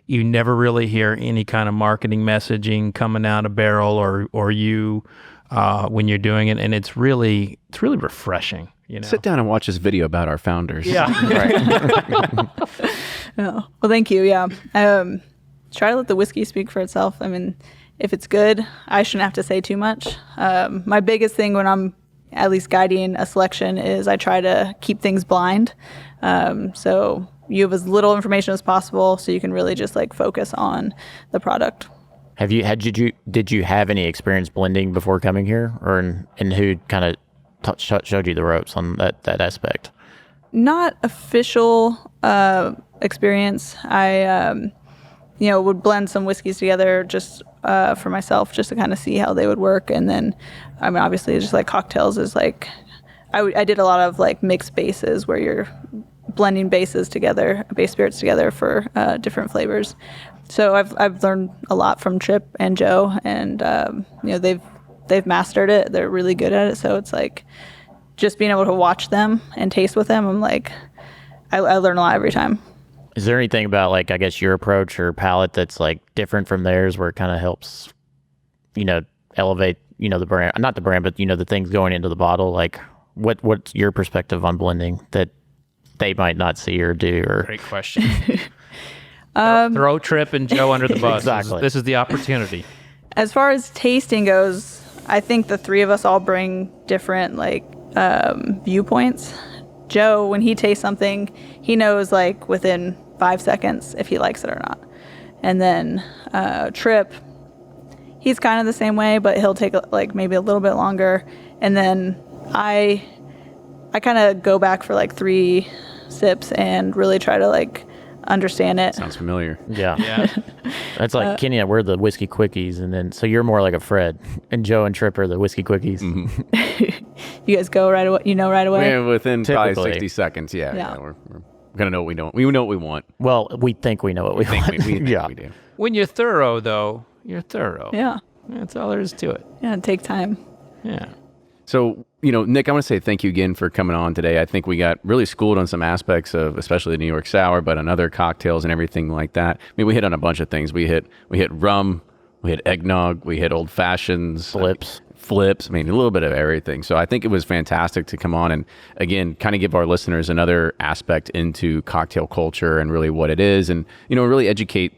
Speaker 5: You never really hear any kind of marketing messaging coming out of Barrell or you when you're doing it, and it's really refreshing.
Speaker 1: Sit down and watch this video about our founders.
Speaker 5: Yeah, right.
Speaker 2: Yeah. Well, thank you. Yeah, try to let the whiskey speak for itself. I mean, if it's good, I shouldn't have to say too much. My biggest thing when I'm at least guiding a selection is I try to keep things blind. So you have as little information as possible so you can really just focus on the product.
Speaker 3: Did you have any experience blending before coming here, or and who kind of showed you the ropes on that aspect?
Speaker 2: Not official experience. I would blend some whiskeys together just for myself just to kind of see how they would work. And then, I mean, obviously just like cocktails is like, I did a lot of like mixed bases where you're blending base spirits together for different flavors. So I've learned a lot from Chip and Joe, and they've mastered it. They're really good at it. So it's like just being able to watch them and taste with them. I'm like, I learn a lot every time.
Speaker 3: Is there anything about like, I guess your approach or palate that's like different from theirs where it kind of helps, elevate, the brand, not the brand, but the things going into the bottle? Like what's your perspective on blending that they might not see or do? Or
Speaker 5: Great question. Throw Trip and Joe under the bus.
Speaker 3: Exactly.
Speaker 5: This is the opportunity.
Speaker 2: As far as tasting goes, I think the three of us all bring different viewpoints. Joe, when he tastes something, he knows like within 5 seconds if he likes it or not. And then Trip, he's kind of the same way, but he'll take like maybe a little bit longer. And then I kind of go back for like 3 sips and really try to like understand it.
Speaker 1: Sounds familiar.
Speaker 3: yeah. That's like Kenny, we're the whiskey quickies, and then so you're more like a Fred, and Joe and Trip are the whiskey quickies.
Speaker 2: Mm-hmm. You guys go right away. Right away.
Speaker 1: Yeah, within
Speaker 3: Typically.
Speaker 1: probably 60 seconds. Yeah.
Speaker 2: Yeah.
Speaker 1: We're gonna know what we don't. We know what we want.
Speaker 3: Well, we think we know what we want.
Speaker 1: We think
Speaker 3: Yeah.
Speaker 1: we do.
Speaker 5: When you're thorough, though, you're thorough.
Speaker 2: Yeah.
Speaker 5: That's all there is to it.
Speaker 2: Yeah. Take time.
Speaker 5: Yeah.
Speaker 1: So, Nick, I want to say thank you again for coming on today. I think we got really schooled on some aspects of, especially the New York Sour, but on other cocktails and everything like that. I mean, we hit on a bunch of things. We hit rum, we hit eggnog, we hit old fashions, flips. I mean, a little bit of everything. So I think it was fantastic to come on and, again, kind of give our listeners another aspect into cocktail culture and really what it is, and, really educate,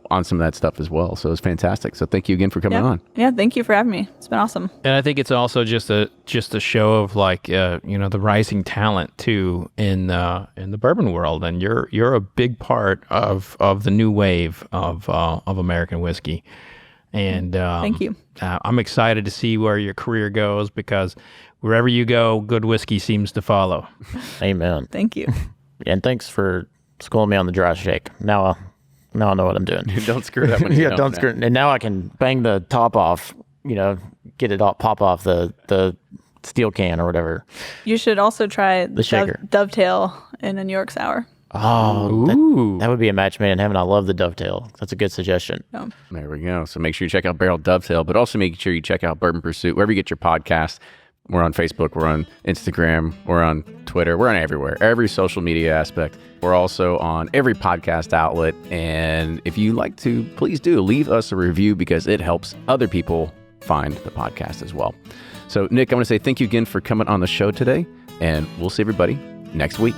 Speaker 1: on some of that stuff as well. So it was fantastic. So thank you again for coming on.
Speaker 2: Yeah. Thank you for having me. It's been awesome.
Speaker 5: And I think it's also just a show of like the rising talent too in the bourbon world, and you're a big part of the new wave of American whiskey. And
Speaker 2: Thank you.
Speaker 5: I'm excited to see where your career goes, because wherever you go, good whiskey seems to follow.
Speaker 3: Amen.
Speaker 2: Thank you.
Speaker 3: And thanks for schooling me on the dry shake. Now I know what I'm doing.
Speaker 1: Don't screw it up when you
Speaker 3: don't screw it. And now I can bang the top off, get it all, pop off the steel can or whatever.
Speaker 2: You should also try the
Speaker 3: shaker.
Speaker 2: Dovetail in a New York Sour.
Speaker 3: Oh,
Speaker 5: Ooh.
Speaker 3: that would be a match made in heaven. I love the Dovetail. That's a good suggestion.
Speaker 1: There we go. So make sure you check out Barrel Dovetail, but also make sure you check out Bourbon Pursuit, wherever you get your podcasts. We're on Facebook, we're on Instagram, we're on Twitter, we're on everywhere, every social media aspect. We're also on every podcast outlet. And if you like to, please do leave us a review, because it helps other people find the podcast as well. So, Nick, I want to say thank you again for coming on the show today, and we'll see everybody next week.